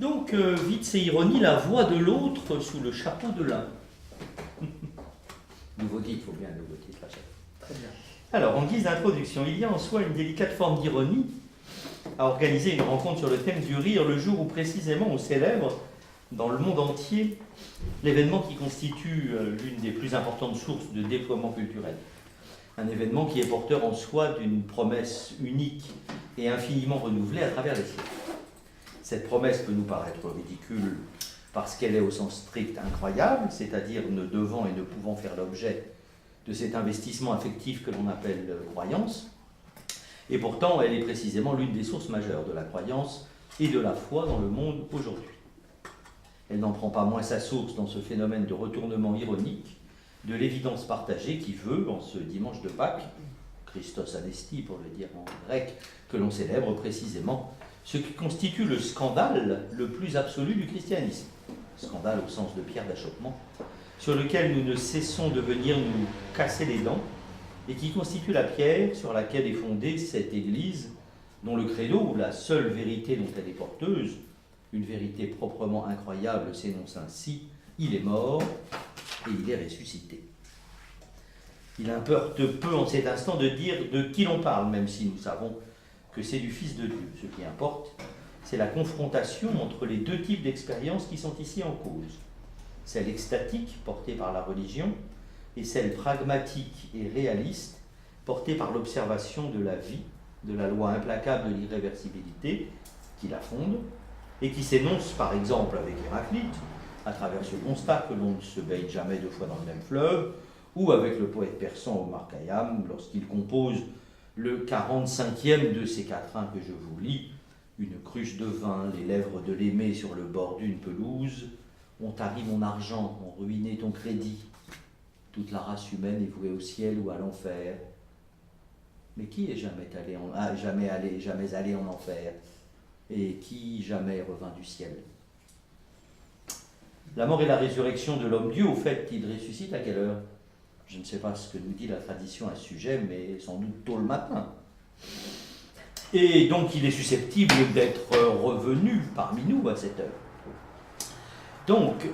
Donc, vite et ironie, la voix de l'autre sous le chapeau de l'un. Nouveau titre, il faut bien un nouveau titre à chaque fois. Très bien. Alors, en guise d'introduction, il y a en soi une délicate forme d'ironie à organiser une rencontre sur le thème du rire le jour où précisément on célèbre dans le monde entier l'événement qui constitue l'une des plus importantes sources de déploiement culturel. Un événement qui est porteur en soi d'une promesse unique et infiniment renouvelée à travers les siècles. Cette promesse peut nous paraître ridicule parce qu'elle est au sens strict incroyable, c'est-à-dire ne devant et ne pouvant faire l'objet de cet investissement affectif que l'on appelle croyance. Et pourtant, elle est précisément l'une des sources majeures de la croyance et de la foi dans le monde aujourd'hui. Elle n'en prend pas moins sa source dans ce phénomène de retournement ironique de l'évidence partagée qui veut, en ce dimanche de Pâques, Christos Anesti pour le dire en grec, que l'on célèbre précisément ce qui constitue le scandale le plus absolu du christianisme. Scandale au sens de pierre d'achoppement, sur lequel nous ne cessons de venir nous casser les dents, et qui constitue la pierre sur laquelle est fondée cette Église, dont le credo, la seule vérité dont elle est porteuse, une vérité proprement incroyable, s'énonce ainsi: il est mort et il est ressuscité. Il importe peu en cet instant de dire de qui l'on parle, même si nous savons que c'est du Fils de Dieu. Ce qui importe, c'est la confrontation entre les deux types d'expériences qui sont ici en cause. Celle extatique, portée par la religion, et celle pragmatique et réaliste, portée par l'observation de la vie, de la loi implacable de l'irréversibilité qui la fonde, et qui s'énonce par exemple avec Héraclite, à travers ce constat que l'on ne se baigne jamais deux fois dans le même fleuve, ou avec le poète persan Omar Khayyam, lorsqu'il compose le 45e de ces quatrains que je vous lis: une cruche de vin, les lèvres de l'aimé sur le bord d'une pelouse, ont tari mon argent, ont ruiné ton crédit. Toute la race humaine est vouée au ciel ou à l'enfer. Mais qui est jamais allé en enfer? Et qui jamais revint du ciel? La mort et la résurrection de l'homme-dieu, au fait, il ressuscite à quelle heure? Je ne sais pas ce que nous dit la tradition à ce sujet, mais sans doute tôt le matin. Et donc il est susceptible d'être revenu parmi nous à cette heure. Donc,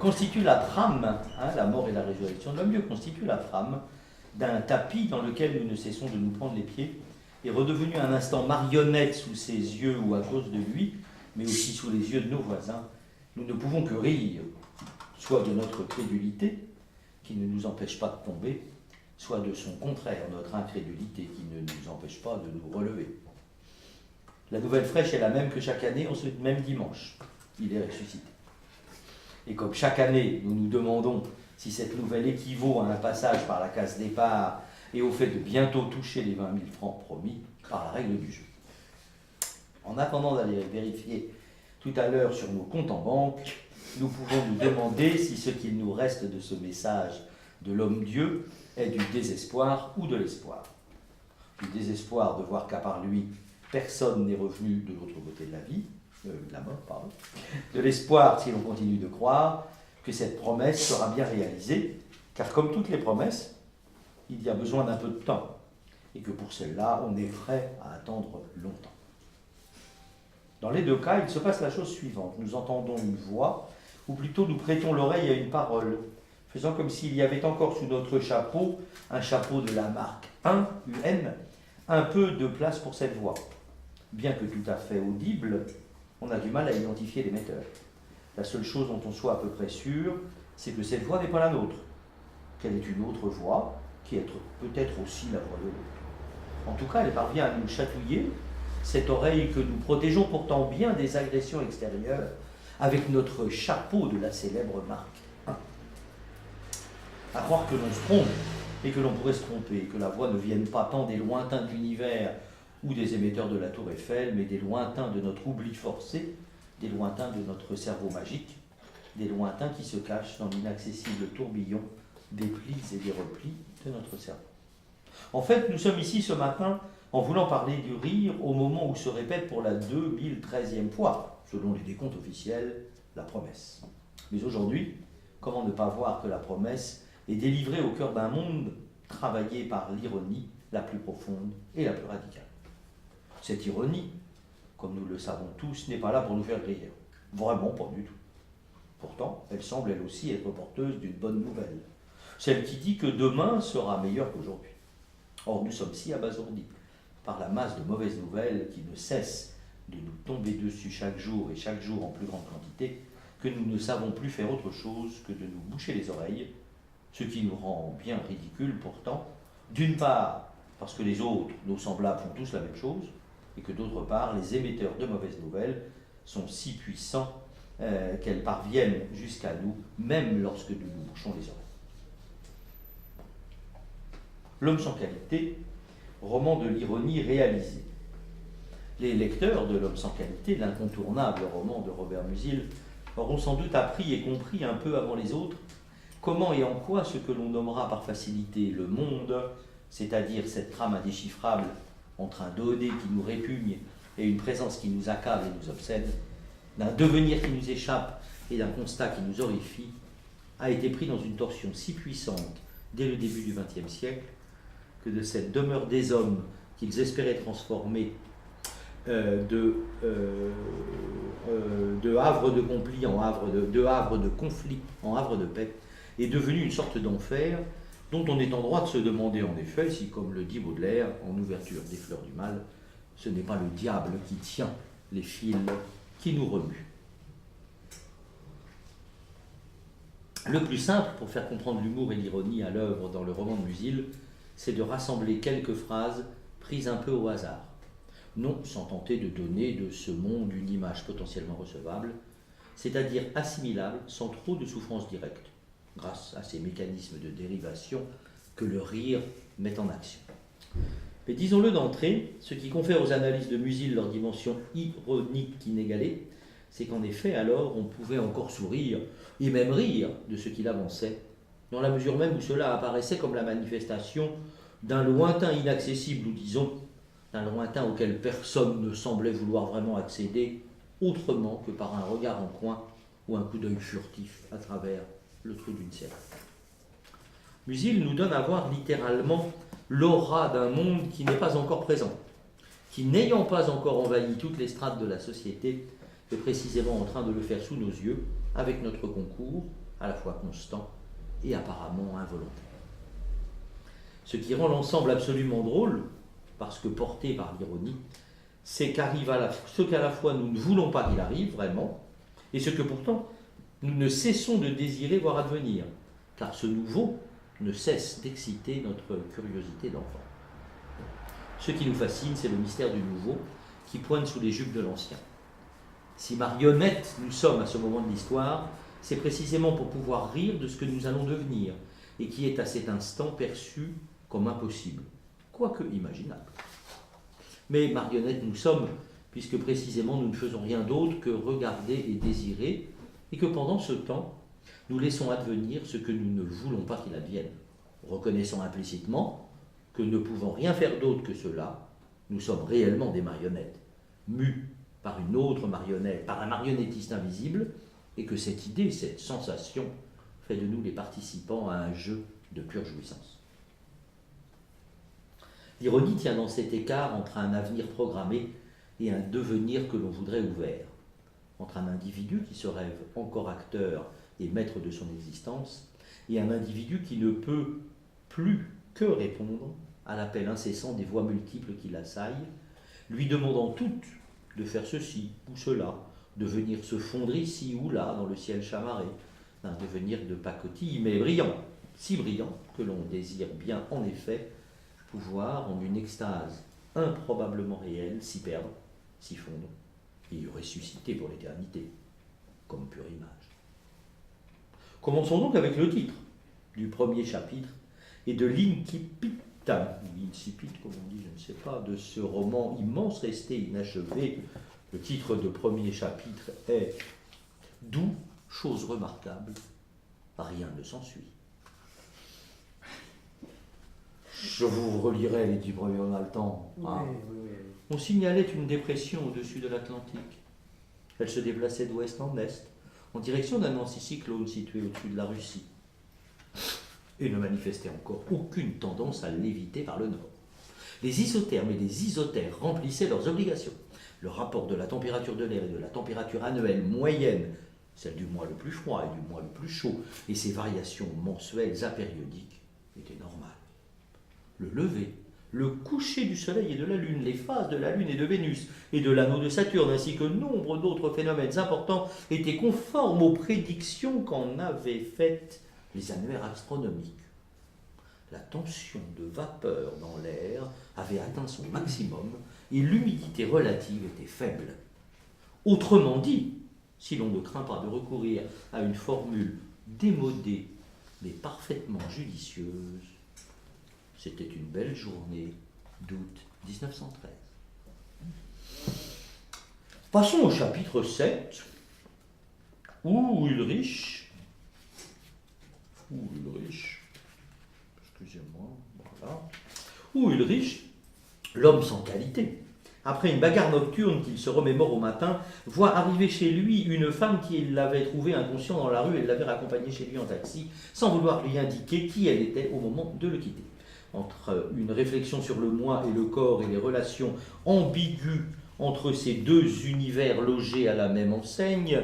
constitue la trame, la mort et la résurrection de l'homme-dieu, constitue la trame d'un tapis dans lequel nous ne cessons de nous prendre les pieds, et redevenu un instant marionnette sous ses yeux ou à cause de lui, mais aussi sous les yeux de nos voisins, nous ne pouvons que rire, soit de notre crédulité, qui ne nous empêche pas de tomber, soit de son contraire, notre incrédulité, qui ne nous empêche pas de nous relever. La nouvelle fraîche est la même que chaque année, en ce même dimanche. Il est ressuscité. Et comme chaque année, nous nous demandons si cette nouvelle équivaut à un passage par la case départ et au fait de bientôt toucher les 20 000 francs promis par la règle du jeu. En attendant d'aller vérifier tout à l'heure sur nos comptes en banque, nous pouvons nous demander si ce qu'il nous reste de ce message de l'homme-dieu est du désespoir ou de l'espoir. Du désespoir de voir qu'à part lui, personne n'est revenu de l'autre côté de la vie, la mort, pardon. De l'espoir, si l'on continue de croire, que cette promesse sera bien réalisée, car comme toutes les promesses, il y a besoin d'un peu de temps, et que pour celle-là, on est prêt à attendre longtemps. Dans les deux cas, il se passe la chose suivante. Nous entendons une voix, ou plutôt nous prêtons l'oreille à une parole, faisant comme s'il y avait encore sous notre chapeau, un chapeau de la marque 1, UN, un peu de place pour cette voix. Bien que tout à fait audible, on a du mal à identifier l'émetteur. La seule chose dont on soit à peu près sûr, c'est que cette voix n'est pas la nôtre, qu'elle est une autre voix, qui est peut-être aussi la voix de l'autre. En tout cas, elle parvient à nous chatouiller, cette oreille que nous protégeons pourtant bien des agressions extérieures, avec notre chapeau de la célèbre marque 1. À croire que l'on se trompe, et que l'on pourrait se tromper, que la voix ne vienne pas tant des lointains de l'univers ou des émetteurs de la tour Eiffel, mais des lointains de notre oubli forcé, des lointains de notre cerveau magique, des lointains qui se cachent dans l'inaccessible tourbillon des plis et des replis de notre cerveau. En fait, nous sommes ici ce matin en voulant parler du rire au moment où se répète pour la 2013e fois, selon les décomptes officiels, la promesse. Mais aujourd'hui, comment ne pas voir que la promesse est délivrée au cœur d'un monde travaillé par l'ironie la plus profonde et la plus radicale. Cette ironie, comme nous le savons tous, n'est pas là pour nous faire rire. Vraiment pas du tout. Pourtant, elle semble elle aussi être porteuse d'une bonne nouvelle. Celle qui dit que demain sera meilleur qu'aujourd'hui. Or, nous sommes si abasourdis par la masse de mauvaises nouvelles qui ne cessent de nous tomber dessus chaque jour et chaque jour en plus grande quantité, que nous ne savons plus faire autre chose que de nous boucher les oreilles, ce qui nous rend bien ridicules pourtant, d'une part parce que les autres, nos semblables, font tous la même chose, et que d'autre part, les émetteurs de mauvaises nouvelles sont si puissants qu'elles parviennent jusqu'à nous, même lorsque nous nous bouchons les oreilles. L'homme sans qualité, roman de l'ironie réalisé. Les lecteurs de L'homme sans qualité, l'incontournable roman de Robert Musil, auront sans doute appris et compris un peu avant les autres comment et en quoi ce que l'on nommera par facilité le monde, c'est-à-dire cette trame indéchiffrable entre un Dodé qui nous répugne et une présence qui nous accable et nous obsède, d'un devenir qui nous échappe et d'un constat qui nous horrifie, a été pris dans une torsion si puissante dès le début du XXe siècle que de cette demeure des hommes qu'ils espéraient transformer de havre de conflit en havre de conflit en havre de paix est devenue une sorte d'enfer dont on est en droit de se demander en effet si, comme le dit Baudelaire en ouverture des Fleurs du Mal, ce n'est pas le diable qui tient les fils qui nous remuent. Le plus simple pour faire comprendre l'humour et l'ironie à l'œuvre dans le roman de Musil, c'est de rassembler quelques phrases prises un peu au hasard, non sans tenter de donner de ce monde une image potentiellement recevable, c'est-à-dire assimilable sans trop de souffrance directe, grâce à ces mécanismes de dérivation que le rire met en action. Mais disons-le d'entrée, ce qui confère aux analyses de Musil leur dimension ironique inégalée, c'est qu'en effet, alors, on pouvait encore sourire, et même rire, de ce qu'il avançait, dans la mesure même où cela apparaissait comme la manifestation d'un lointain inaccessible, ou disons, d'un lointain auquel personne ne semblait vouloir vraiment accéder, autrement que par un regard en coin ou un coup d'œil furtif à travers le trou d'une serre. Musil nous donne à voir littéralement l'aura d'un monde qui n'est pas encore présent, qui n'ayant pas encore envahi toutes les strates de la société, est précisément en train de le faire sous nos yeux, avec notre concours, à la fois constant et apparemment involontaire. Ce qui rend l'ensemble absolument drôle, parce que porté par l'ironie, c'est ce qu'à la fois nous ne voulons pas qu'il arrive vraiment, et ce que pourtant nous ne cessons de désirer voir advenir, car ce nouveau ne cesse d'exciter notre curiosité d'enfant. Ce qui nous fascine, c'est le mystère du nouveau qui pointe sous les jupes de l'ancien. Si marionnettes nous sommes à ce moment de l'histoire, c'est précisément pour pouvoir rire de ce que nous allons devenir, et qui est à cet instant perçu comme impossible, quoique imaginable. Mais marionnettes nous sommes, puisque précisément nous ne faisons rien d'autre que regarder et désirer, et que pendant ce temps, nous laissons advenir ce que nous ne voulons pas qu'il advienne, reconnaissant implicitement que ne pouvant rien faire d'autre que cela, nous sommes réellement des marionnettes, mus par une autre marionnette, par un marionnettiste invisible, et que cette idée, cette sensation, fait de nous les participants à un jeu de pure jouissance. L'ironie tient dans cet écart entre un avenir programmé et un devenir que l'on voudrait ouvert, entre un individu qui se rêve encore acteur et maître de son existence, et un individu qui ne peut plus que répondre à l'appel incessant des voix multiples qui l'assaillent, lui demandant toutes de faire ceci ou cela, de venir se fondre ici ou là dans le ciel chamarré, d'un devenir de pacotille, mais brillant, si brillant que l'on désire bien en effet pouvoir, en une extase improbablement réelle, s'y perdre, s'y fondre, et y ressusciter pour l'éternité, comme pure image. Commençons donc avec le titre du premier chapitre et de l'incipit, ou incipit, comme on dit, je ne sais pas, de ce roman immense resté inachevé. Le titre de premier chapitre est « D'où, chose remarquable, rien ne s'ensuit ». Je vous relirai les 10 premiers, on a le temps. Hein. Oui. On signalait une dépression au-dessus de l'Atlantique. Elle se déplaçait d'ouest en est, en direction d'un anticyclone situé au-dessus de la Russie, et ne manifestait encore aucune tendance à l'éviter par le nord. Les isothermes et les isotères remplissaient leurs obligations. le rapport de la température de l'air et de la température annuelle moyenne, celle du mois le plus froid et du mois le plus chaud, et ses variations mensuelles apériodiques étaient normales. Le lever, le coucher du Soleil et de la Lune, les phases de la Lune et de Vénus et de l'anneau de Saturne, ainsi que nombre d'autres phénomènes importants, étaient conformes aux prédictions qu'en avaient faites les annuaires astronomiques. La tension de vapeur dans l'air avait atteint son maximum et l'humidité relative était faible. Autrement dit, si l'on ne craint pas de recourir à une formule démodée mais parfaitement judicieuse, c'était une belle journée d'août 1913. Passons au chapitre 7, où Ulrich, l'homme sans qualité, après une bagarre nocturne qu'il se remémore au matin, voit arriver chez lui une femme qui l'avait trouvé inconscient dans la rue et l'avait raccompagné chez lui en taxi, sans vouloir lui indiquer qui elle était au moment de le quitter. Entre une réflexion sur le moi et le corps et les relations ambiguës entre ces deux univers logés à la même enseigne,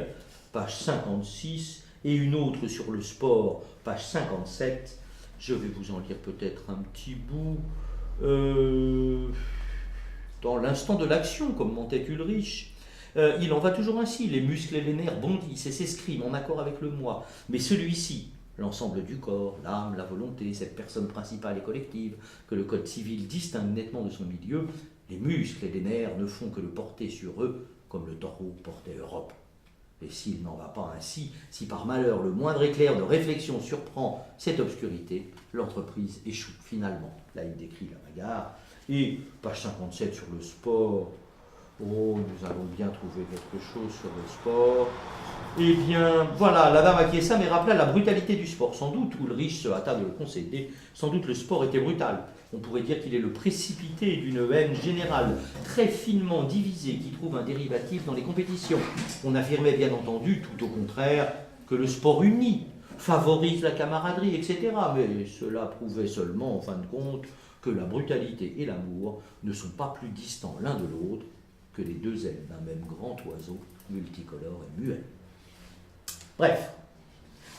page 56, et une autre sur le sport, page 57, je vais vous en lire peut-être un petit bout. Dans l'instant de l'action, comme commentait Ulrich, il en va toujours ainsi, les muscles et les nerfs bondissent et s'escriment en accord avec le moi, mais celui-ci, l'ensemble du corps, l'âme, la volonté, cette personne principale et collective, que le code civil distingue nettement de son milieu, les muscles et les nerfs ne font que le porter sur eux, comme le taureau portait Europe. Et s'il n'en va pas ainsi, si par malheur le moindre éclair de réflexion surprend cette obscurité, l'entreprise échoue finalement. Là, il décrit la bagarre. Et page 57 sur le sport. Oh, nous allons bien trouver quelque chose sur le sport. Eh bien, voilà, la dame acquiesça mais rappela la brutalité du sport. Sans doute, Ulrich se hâta de le concéder, sans doute le sport était brutal. On pourrait dire qu'il est le précipité d'une haine générale, très finement divisée, qui trouve un dérivatif dans les compétitions. On affirmait bien entendu, tout au contraire, que le sport unit, favorise la camaraderie, etc. Mais cela prouvait seulement, en fin de compte, que la brutalité et l'amour ne sont pas plus distants l'un de l'autre que les deux ailes d'un même grand oiseau multicolore et muet. Bref,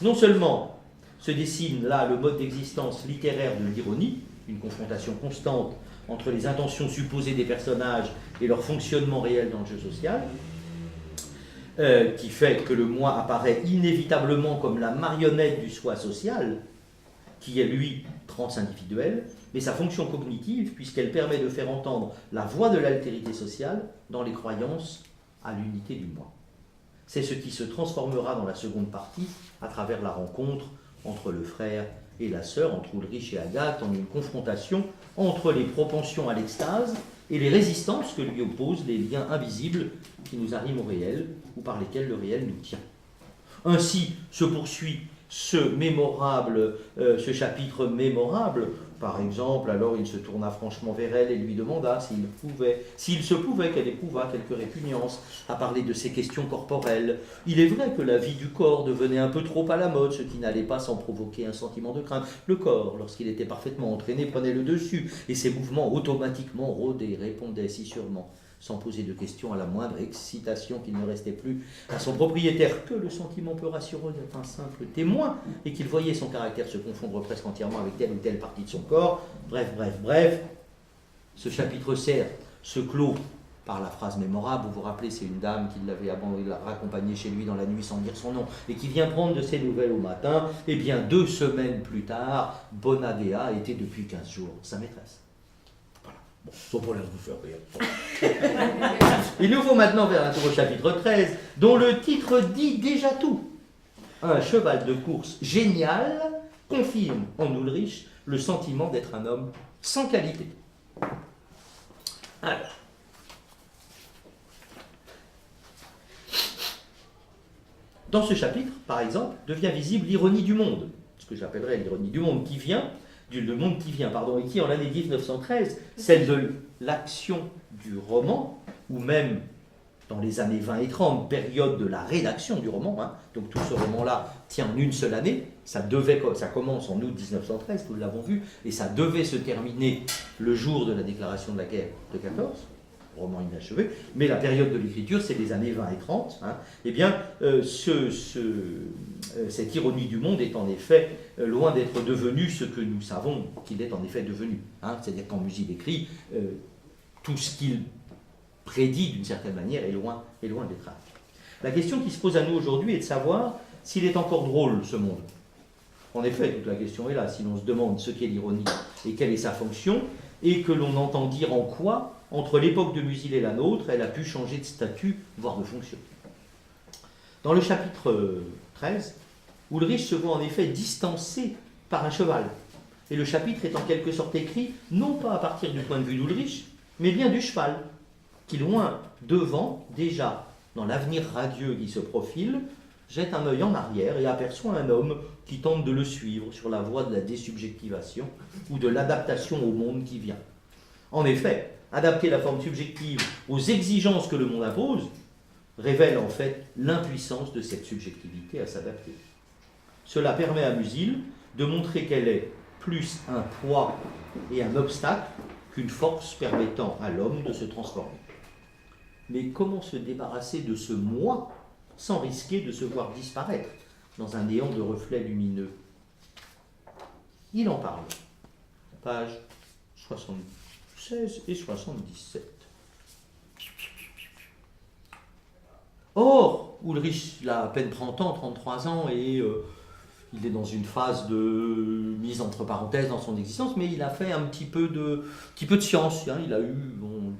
non seulement se dessine là le mode d'existence littéraire de l'ironie, une confrontation constante entre les intentions supposées des personnages et leur fonctionnement réel dans le jeu social, qui fait que le moi apparaît inévitablement comme la marionnette du soi social, qui est lui transindividuel, mais sa fonction cognitive, puisqu'elle permet de faire entendre la voix de l'altérité sociale dans les croyances à l'unité du moi. C'est ce qui se transformera dans la seconde partie à travers la rencontre entre le frère et la sœur, entre Ulrich et Agathe, en une confrontation entre les propensions à l'extase et les résistances que lui opposent les liens invisibles qui nous arriment au réel ou par lesquels le réel nous tient. Ainsi se poursuit ce chapitre mémorable. Par exemple, alors il se tourna franchement vers elle et lui demanda s'il se pouvait qu'elle éprouvât quelque répugnance à parler de ces questions corporelles. Il est vrai que la vie du corps devenait un peu trop à la mode, ce qui n'allait pas sans provoquer un sentiment de crainte. Le corps, lorsqu'il était parfaitement entraîné, prenait le dessus, et ses mouvements automatiquement rôdaient, répondaient si sûrement, sans poser de questions à la moindre excitation, qu'il ne restait plus à son propriétaire que le sentiment peu rassurant d'être un simple témoin et qu'il voyait son caractère se confondre presque entièrement avec telle ou telle partie de son corps. Bref. Ce chapitre se clôt par la phrase mémorable. Vous vous rappelez, c'est une dame qui l'avait raccompagné chez lui dans la nuit sans dire son nom et qui vient prendre de ses nouvelles au matin. Eh bien, 2 semaines plus tard, Bonadea était depuis 15 jours sa maîtresse. Bon, sans problème, vous faire rire. Il nous faut maintenant vers un tour au chapitre 13, dont le titre dit déjà tout. Un cheval de course génial confirme en Ulrich le sentiment d'être un homme sans qualité. Alors, dans ce chapitre, par exemple, devient visible l'ironie du monde, ce que j'appellerais l'ironie du monde qui vient, et qui en l'année 1913, celle de l'action du roman, ou même dans les années 20 et 30, période de la rédaction du roman, donc tout ce roman-là tient en une seule année, ça commence en août 1913, nous l'avons vu, et ça devait se terminer le jour de la déclaration de la guerre de 14. roman inachevé, mais la période de l'écriture, c'est les années 20 et 30, hein, eh bien, cette ironie du monde est en effet loin d'être devenue ce que nous savons qu'il est en effet devenu. Hein, c'est-à-dire qu'en Musil écrit, tout ce qu'il prédit d'une certaine manière est loin d'être acte. La question qui se pose à nous aujourd'hui est de savoir s'il est encore drôle, ce monde. En effet, toute la question est là, si l'on se demande ce qu'est l'ironie et quelle est sa fonction, et que l'on entend dire en quoi, entre l'époque de Musil et la nôtre, elle a pu changer de statut, voire de fonction. Dans le chapitre 13, Ulrich se voit en effet distancé par un cheval. Et le chapitre est en quelque sorte écrit, non pas à partir du point de vue d'Ulrich, mais bien du cheval, qui loin devant, déjà, dans l'avenir radieux qui se profile, jette un œil en arrière et aperçoit un homme qui tente de le suivre sur la voie de la désubjectivation ou de l'adaptation au monde qui vient. En effet, adapter la forme subjective aux exigences que le monde impose révèle en fait l'impuissance de cette subjectivité à s'adapter. Cela permet à Musil de montrer qu'elle est plus un poids et un obstacle qu'une force permettant à l'homme de se transformer. Mais comment se débarrasser de ce moi sans risquer de se voir disparaître dans un néant de reflets lumineux? Il en parle, pages 76 et 77. Or, Ulrich il a à peine 30 ans, 33 ans, et il est dans une phase de mise entre parenthèses dans son existence, mais il a fait un petit peu de science. Hein.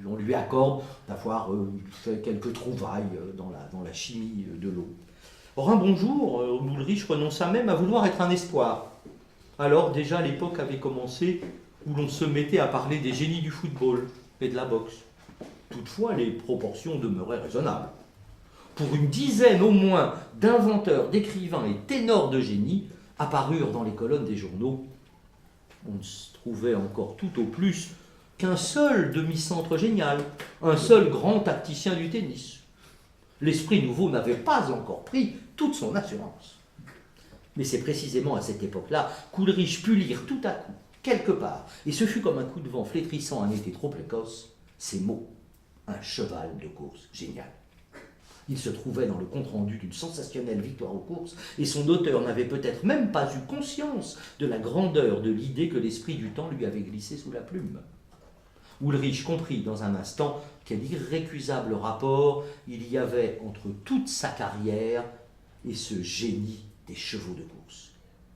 On lui accorde d'avoir fait quelques trouvailles dans la chimie de l'eau. Or, un bon jour, Ulrich renonça même à vouloir être un espoir. Alors, déjà, l'époque avait commencé où l'on se mettait à parler des génies du football et de la boxe. Toutefois, les proportions demeuraient raisonnables. Pour une dizaine au moins d'inventeurs, d'écrivains et ténors de génie apparurent dans les colonnes des journaux. On ne se trouvait encore tout au plus qu'un seul demi-centre génial, un seul grand tacticien du tennis. L'esprit nouveau n'avait pas encore pris toute son assurance. Mais c'est précisément à cette époque-là qu'Ulrich put lire tout à coup, quelque part, et ce fut comme un coup de vent flétrissant un été trop précoce, ces mots, un cheval de course génial. Il se trouvait dans le compte-rendu d'une sensationnelle victoire aux courses, et son auteur n'avait peut-être même pas eu conscience de la grandeur de l'idée que l'esprit du temps lui avait glissée sous la plume. Ulrich comprit dans un instant quel irrécusable rapport il y avait entre toute sa carrière et ce génie des chevaux de course.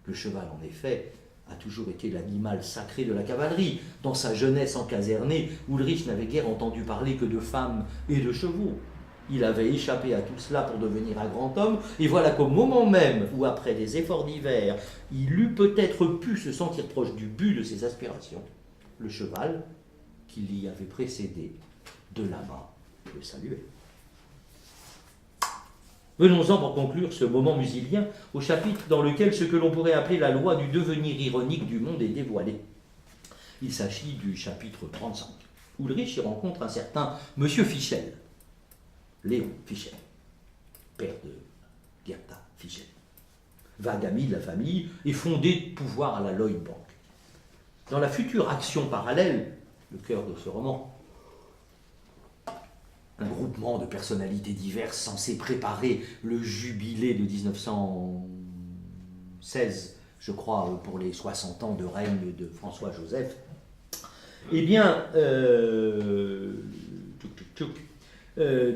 Le cheval, en effet, a toujours été l'animal sacré de la cavalerie. Dans sa jeunesse encasernée, Ulrich n'avait guère entendu parler que de femmes et de chevaux. Il avait échappé à tout cela pour devenir un grand homme, et voilà qu'au moment même où, après des efforts divers, il eût peut-être pu se sentir proche du but de ses aspirations, le cheval, qui l'y avait précédé, de là-bas, le saluait. Venons-en pour conclure ce moment musilien au chapitre dans lequel ce que l'on pourrait appeler la loi du devenir ironique du monde est dévoilée. Il s'agit du chapitre 35. Ulrich y rencontre un certain Monsieur Fischel, Léon Fischel, père de Gerda Fischel, vague ami de la famille et fondé de pouvoir à la Lloyd Bank. Dans la future action parallèle, le cœur de ce roman, un groupement de personnalités diverses censé préparer le jubilé de 1916, je crois, pour les 60 ans de règne de François-Joseph, eh bien,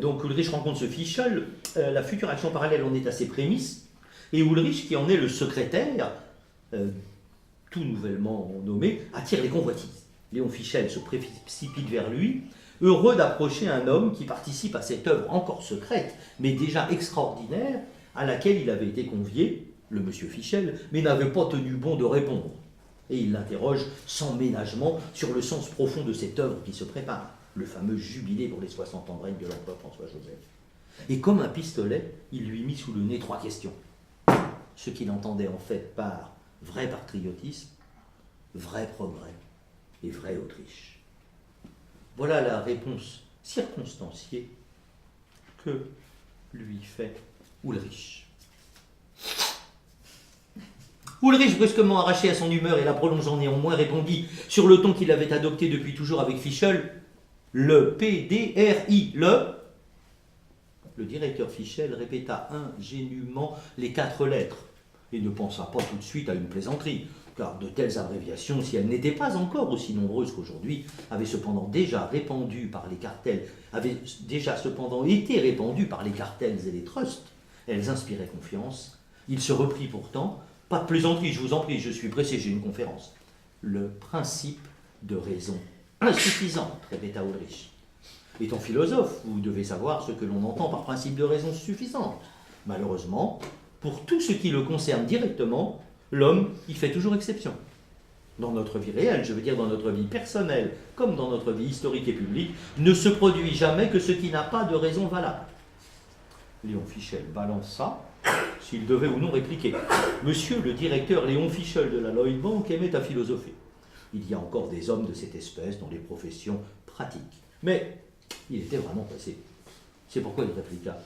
donc Ulrich rencontre ce Fischel, la future action parallèle en est à ses prémices, et Ulrich, qui en est le secrétaire, tout nouvellement nommé, attire les convoitises. Léon Fischel se précipite vers lui, heureux d'approcher un homme qui participe à cette œuvre encore secrète, mais déjà extraordinaire, à laquelle il avait été convié, le monsieur Fischel, mais n'avait pas tenu bon de répondre. Et il l'interroge sans ménagement sur le sens profond de cette œuvre qui se prépare, le fameux jubilé pour les 60 ans de règne de l'empereur François-Joseph. Et comme un pistolet, il lui mit sous le nez 3 questions. Ce qu'il entendait en fait par vrai patriotisme, vrai progrès et vraie Autriche. Voilà la réponse circonstanciée que lui fait Ulrich. Ulrich, brusquement arraché à son humeur et la prolongeant néanmoins, répondit sur le ton qu'il avait adopté depuis toujours avec Fischel: Le PDRI, le directeur Fischel répéta ingénument les 4 lettres et ne pensa pas tout de suite à une plaisanterie, car de telles abréviations, si elles n'étaient pas encore aussi nombreuses qu'aujourd'hui, avaient cependant déjà été répandues par les cartels et les trusts. Elles inspiraient confiance. Il se reprit pourtant. Pas de plaisanterie, je vous en prie, je suis pressé, j'ai une conférence. Le principe de raison insuffisante, répéta Ulrich. Étant philosophe, vous devez savoir ce que l'on entend par principe de raison suffisante. Malheureusement, pour tout ce qui le concerne directement, l'homme y fait toujours exception. Dans notre vie réelle, je veux dire dans notre vie personnelle, comme dans notre vie historique et publique, ne se produit jamais que ce qui n'a pas de raison valable. Léon Fischel balança s'il devait ou non répliquer. Monsieur le directeur Léon Fischel de la Lloyd Bank aimait à philosopher. Il y a encore des hommes de cette espèce dans les professions pratiques. Mais il était vraiment pressé. C'est pourquoi il répliqua.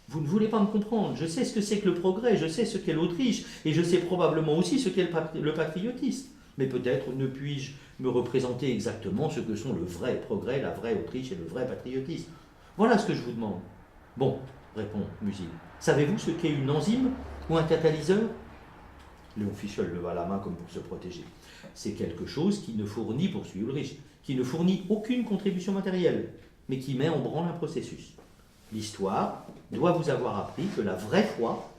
Vous ne voulez pas me comprendre, je sais ce que c'est que le progrès, je sais ce qu'est l'Autriche, et je sais probablement aussi ce qu'est le patriotisme. Mais peut-être ne puis-je me représenter exactement ce que sont le vrai progrès, la vraie Autriche et le vrai patriotisme. Voilà ce que je vous demande. Bon, répond Musil. Savez-vous ce qu'est une enzyme ou un catalyseur? Léon Fischel leva la main comme pour se protéger. C'est quelque chose qui ne fournit, poursuit Ulrich, qui ne fournit aucune contribution matérielle, mais qui met en branle un processus. L'histoire doit vous avoir appris que la vraie foi,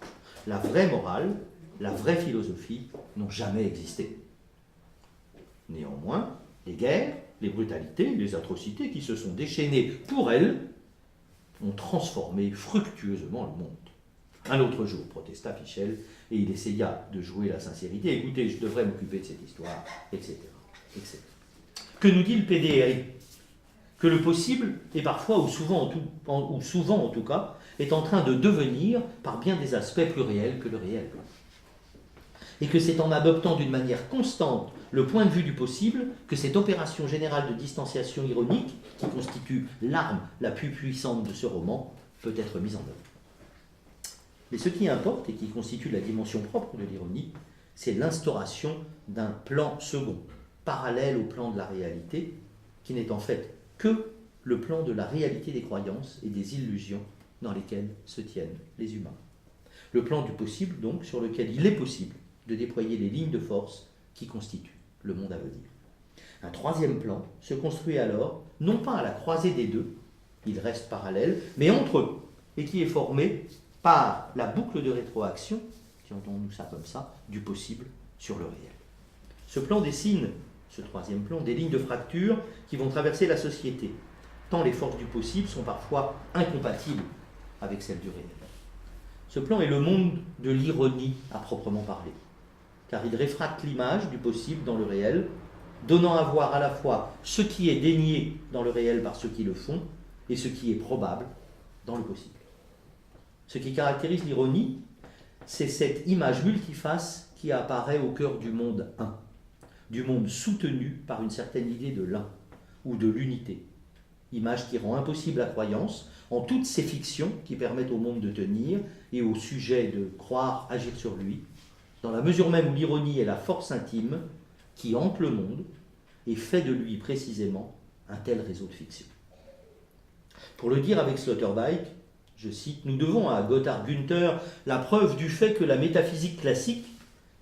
la vraie morale, la vraie philosophie n'ont jamais existé. Néanmoins, les guerres, les brutalités, les atrocités qui se sont déchaînées pour elles ont transformé fructueusement le monde. Un autre jour, protesta Fischel, et il essaya de jouer la sincérité. Écoutez, je devrais m'occuper de cette histoire, etc., etc. Que nous dit le PDRI? Que le possible, et parfois, ou souvent en tout cas, est en train de devenir, par bien des aspects, plus réel que le réel. Et que c'est en adoptant d'une manière constante le point de vue du possible que cette opération générale de distanciation ironique, qui constitue l'arme la plus puissante de ce roman, peut être mise en œuvre. Mais ce qui importe et qui constitue la dimension propre de l'ironie, c'est l'instauration d'un plan second, parallèle au plan de la réalité, qui n'est en fait que le plan de la réalité des croyances et des illusions dans lesquelles se tiennent les humains. Le plan du possible, donc, sur lequel il est possible de déployer les lignes de force qui constituent le monde à venir. Un troisième plan se construit alors, non pas à la croisée des deux, ils restent parallèles, mais entre eux, et qui est formé par la boucle de rétroaction, disons-nous ça comme ça, du possible sur le réel. Ce plan dessine, ce troisième plan, des lignes de fracture qui vont traverser la société, tant les forces du possible sont parfois incompatibles avec celles du réel. Ce plan est le monde de l'ironie à proprement parler, car il réfracte l'image du possible dans le réel, donnant à voir à la fois ce qui est dénié dans le réel par ceux qui le font et ce qui est probable dans le possible. Ce qui caractérise l'ironie, c'est cette image multiface qui apparaît au cœur du monde un, du monde soutenu par une certaine idée de l'un ou de l'unité. Image qui rend impossible la croyance en toutes ces fictions qui permettent au monde de tenir et au sujet de croire, agir sur lui, dans la mesure même où l'ironie est la force intime qui hante le monde et fait de lui précisément un tel réseau de fiction. Pour le dire avec Sloterdijk, je cite, « Nous devons à Gotthard Günther la preuve du fait que la métaphysique classique,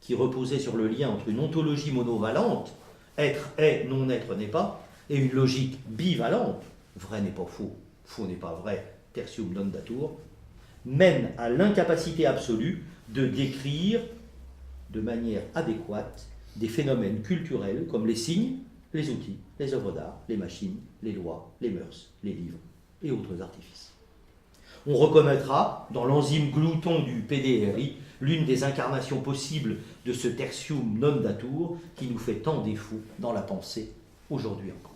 qui reposait sur le lien entre une ontologie monovalente, être est, non-être n'est pas, et une logique bivalente, vrai n'est pas faux, faux n'est pas vrai, tertium non datur, mène à l'incapacité absolue de décrire de manière adéquate des phénomènes culturels comme les signes, les outils, les œuvres d'art, les machines, les lois, les mœurs, les livres et autres artifices. » On reconnaîtra dans l'enzyme glouton du PDRI l'une des incarnations possibles de ce tertium non datur qui nous fait tant défaut dans la pensée aujourd'hui encore.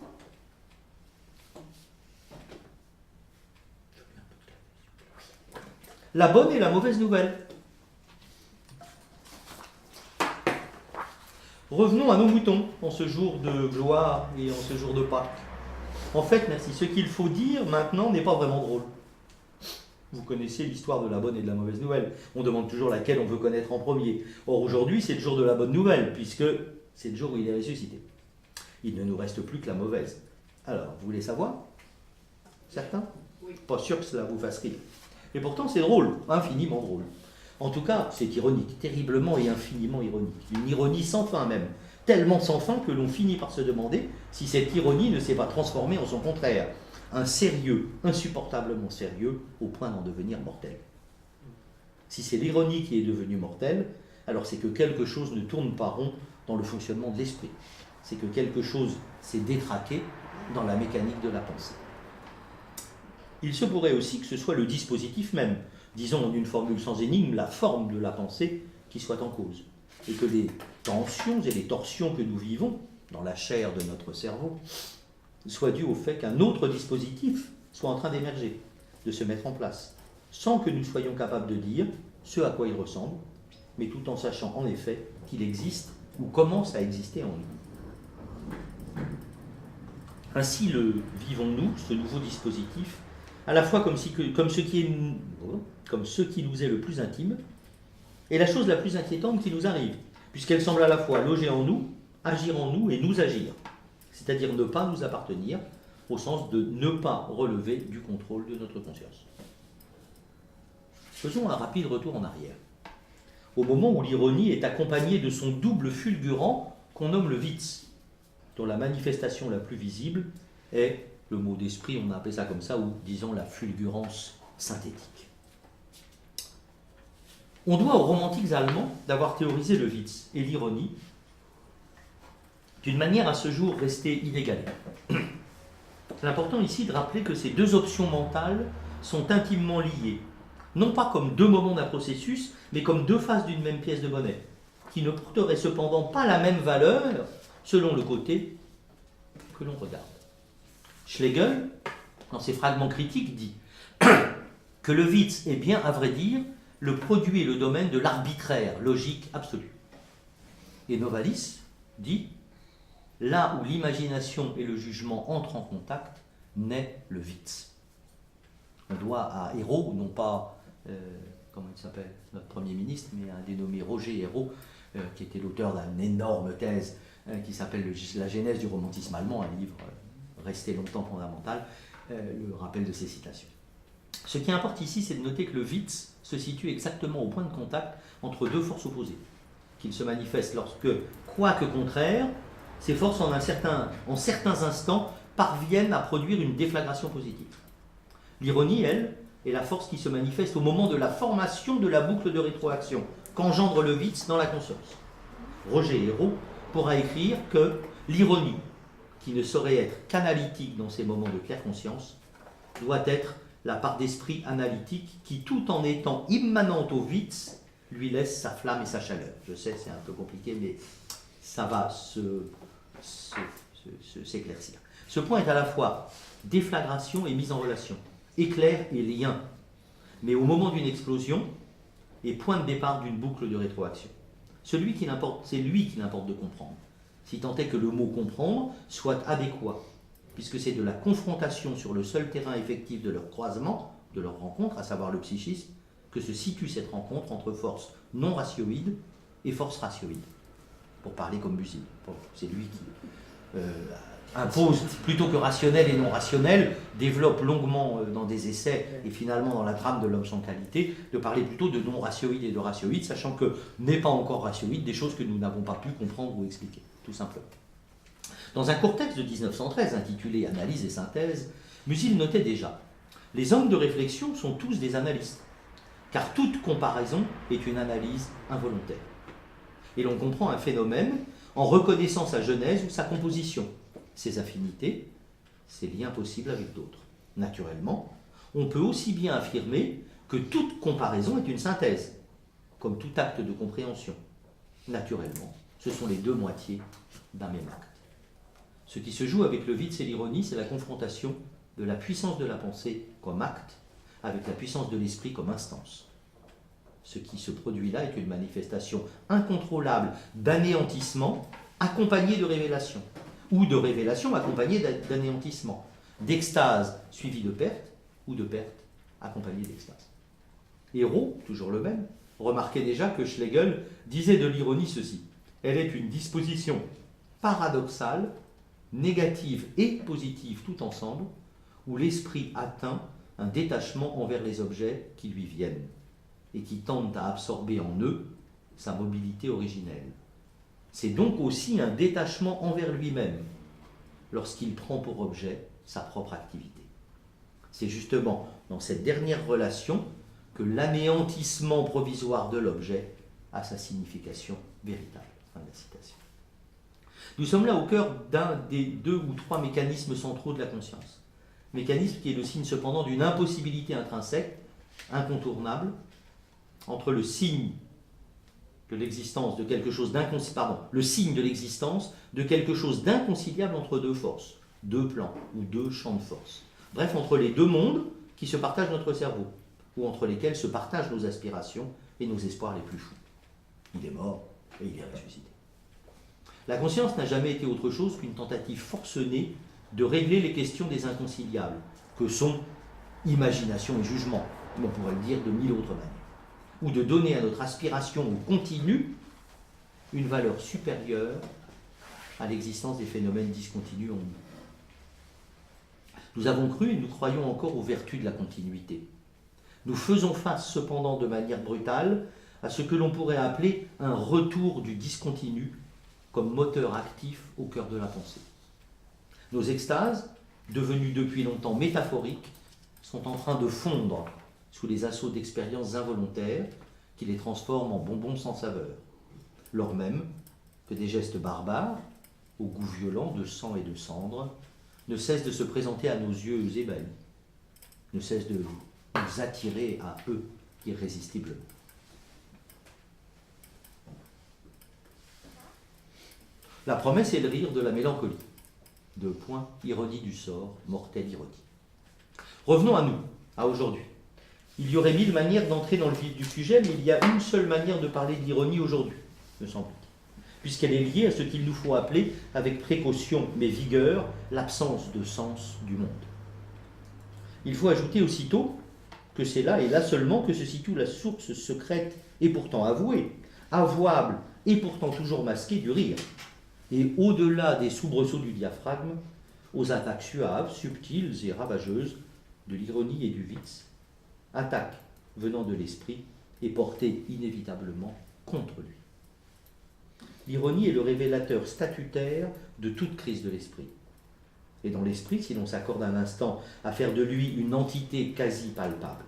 La bonne et la mauvaise nouvelle. Revenons à nos moutons en ce jour de gloire et en ce jour de Pâques. En fait, merci, ce qu'il faut dire maintenant n'est pas vraiment drôle. Vous connaissez l'histoire de la bonne et de la mauvaise nouvelle. On demande toujours laquelle on veut connaître en premier. Or, aujourd'hui, c'est le jour de la bonne nouvelle, puisque c'est le jour où il est ressuscité. Il ne nous reste plus que la mauvaise. Alors, vous voulez savoir? Certains? Oui. Pas sûr que cela vous fasse rire. Et pourtant, c'est drôle, infiniment drôle. En tout cas, c'est ironique, terriblement et infiniment ironique. Une ironie sans fin même, tellement sans fin que l'on finit par se demander si cette ironie ne s'est pas transformée en son contraire. Un sérieux, insupportablement sérieux, au point d'en devenir mortel. Si c'est l'ironie qui est devenue mortelle, alors c'est que quelque chose ne tourne pas rond dans le fonctionnement de l'esprit. C'est que quelque chose s'est détraqué dans la mécanique de la pensée. Il se pourrait aussi que ce soit le dispositif même, disons en une formule sans énigme, la forme de la pensée qui soit en cause, et que les tensions et les torsions que nous vivons dans la chair de notre cerveau soient dues au fait qu'un autre dispositif soit en train d'émerger, de se mettre en place, sans que nous soyons capables de dire ce à quoi il ressemble, mais tout en sachant en effet qu'il existe ou commence à exister en nous. Ainsi le vivons-nous, ce nouveau dispositif, à la fois comme ce qui nous est le plus intime, et la chose la plus inquiétante qui nous arrive, puisqu'elle semble à la fois loger en nous, agir en nous et nous agir, c'est-à-dire ne pas nous appartenir, au sens de ne pas relever du contrôle de notre conscience. Faisons un rapide retour en arrière, au moment où l'ironie est accompagnée de son double fulgurant qu'on nomme le Witz, dont la manifestation la plus visible est, le mot d'esprit, on a appelé ça comme ça, ou disons la fulgurance synthétique. On doit aux romantiques allemands d'avoir théorisé le Witz et l'ironie d'une manière à ce jour restée inégalée. C'est important ici de rappeler que ces deux options mentales sont intimement liées, non pas comme deux moments d'un processus, mais comme deux faces d'une même pièce de monnaie, qui ne porteraient cependant pas la même valeur selon le côté que l'on regarde. Schlegel, dans ses fragments critiques, dit que le Witz est bien, à vrai dire, le produit et le domaine de l'arbitraire logique absolu. Et Novalis dit là où l'imagination et le jugement entrent en contact, naît le Witz. On doit à Hérault, non pas, comment il s'appelle, notre Premier ministre, mais un dénommé Roger Hérault, qui était l'auteur d'une énorme thèse qui s'appelle La genèse du romantisme allemand, un livre resté longtemps fondamental, le rappel de ces citations. Ce qui importe ici, c'est de noter que le Witz se situe exactement au point de contact entre deux forces opposées, qu'il se manifeste lorsque, quoique contraires, ces forces en certains instants parviennent à produire une déflagration positive. L'ironie, elle, est la force qui se manifeste au moment de la formation de la boucle de rétroaction, qu'engendre le Witz dans la conscience. Roger Hérault pourra écrire que l'ironie, qui ne saurait être qu'analytique dans ces moments de claire conscience, doit être la part d'esprit analytique qui, tout en étant immanente au Witz, lui laisse sa flamme et sa chaleur. Je sais, c'est un peu compliqué, mais ça va s'éclaircir. Ce point est à la fois déflagration et mise en relation, éclair et lien, mais au moment d'une explosion et point de départ d'une boucle de rétroaction. C'est lui qui l'importe de comprendre, si tant est que le mot comprendre soit adéquat, puisque c'est de la confrontation sur le seul terrain effectif de leur croisement, de leur rencontre, à savoir le psychisme, que se situe cette rencontre entre forces non ratioïdes et forces ratioïdes, pour parler comme Busil. C'est lui qui impose, plutôt que rationnel et non rationnel, développe longuement dans des essais et finalement dans la trame de l'homme sans qualité, de parler plutôt de non ratioïde et de ratioïde, sachant que n'est pas encore ratioïde des choses que nous n'avons pas pu comprendre ou expliquer, tout simplement. Dans un court texte de 1913 intitulé Analyse et synthèse, Musil notait déjà « Les hommes de réflexion sont tous des analystes, car toute comparaison est une analyse involontaire. Et l'on comprend un phénomène en reconnaissant sa genèse ou sa composition, ses affinités, ses liens possibles avec d'autres. Naturellement, on peut aussi bien affirmer que toute comparaison est une synthèse, comme tout acte de compréhension. Naturellement, ce sont les deux moitiés d'un même acte. Ce qui se joue avec le Witz et l'ironie, c'est la confrontation de la puissance de la pensée comme acte avec la puissance de l'esprit comme instance. Ce qui se produit là est une manifestation incontrôlable d'anéantissement accompagnée de révélation, ou de révélation accompagnée d'anéantissement, d'extase suivie de perte, ou de perte accompagnée d'extase. Hérault, toujours le même, remarquait déjà que Schlegel disait de l'ironie ceci: elle est une disposition paradoxale, négative et positive tout ensemble, où l'esprit atteint un détachement envers les objets qui lui viennent et qui tendent à absorber en eux sa mobilité originelle. C'est donc aussi un détachement envers lui-même lorsqu'il prend pour objet sa propre activité. C'est justement dans cette dernière relation que l'anéantissement provisoire de l'objet a sa signification véritable. Fin de la citation. Nous sommes là au cœur d'un des 2 ou 3 mécanismes centraux de la conscience. Mécanisme qui est le signe cependant d'une impossibilité intrinsèque, incontournable, entre le signe de l'existence de quelque chose le signe de l'existence de quelque chose d'inconciliable entre 2 forces, 2 plans ou 2 champs de force. Bref, entre les 2 mondes qui se partagent notre cerveau, ou entre lesquels se partagent nos aspirations et nos espoirs les plus fous. Il est mort et il est ressuscité. La conscience n'a jamais été autre chose qu'une tentative forcenée de régler les questions des inconciliables, que sont imagination et jugement, on pourrait le dire de 1000 autres manières, ou de donner à notre aspiration au continu une valeur supérieure à l'existence des phénomènes discontinus en nous. Nous avons cru et nous croyons encore aux vertus de la continuité. Nous faisons face cependant de manière brutale à ce que l'on pourrait appeler un retour du discontinu comme moteur actif au cœur de la pensée. Nos extases, devenues depuis longtemps métaphoriques, sont en train de fondre sous les assauts d'expériences involontaires qui les transforment en bonbons sans saveur, lors même que des gestes barbares, au goût violent de sang et de cendres, ne cessent de se présenter à nos yeux ébahis, ne cessent de nous attirer à eux irrésistiblement. La promesse est le rire de la mélancolie. 2 points, ironie du sort, mortelle ironie. Revenons à nous, à aujourd'hui. Il y aurait 1000 manières d'entrer dans le vif du sujet, mais il y a une seule manière de parler d'ironie aujourd'hui, me semble-t-il, puisqu'elle est liée à ce qu'il nous faut appeler, avec précaution mais vigueur, l'absence de sens du monde. Il faut ajouter aussitôt que c'est là et là seulement que se situe la source secrète et pourtant avouée, avouable et pourtant toujours masquée du rire, et au-delà des soubresauts du diaphragme, aux attaques suaves, subtiles et ravageuses de l'ironie et du vice, attaques venant de l'esprit et portées inévitablement contre lui. L'ironie est le révélateur statutaire de toute crise de l'esprit. Et dans l'esprit, si l'on s'accorde un instant à faire de lui une entité quasi palpable,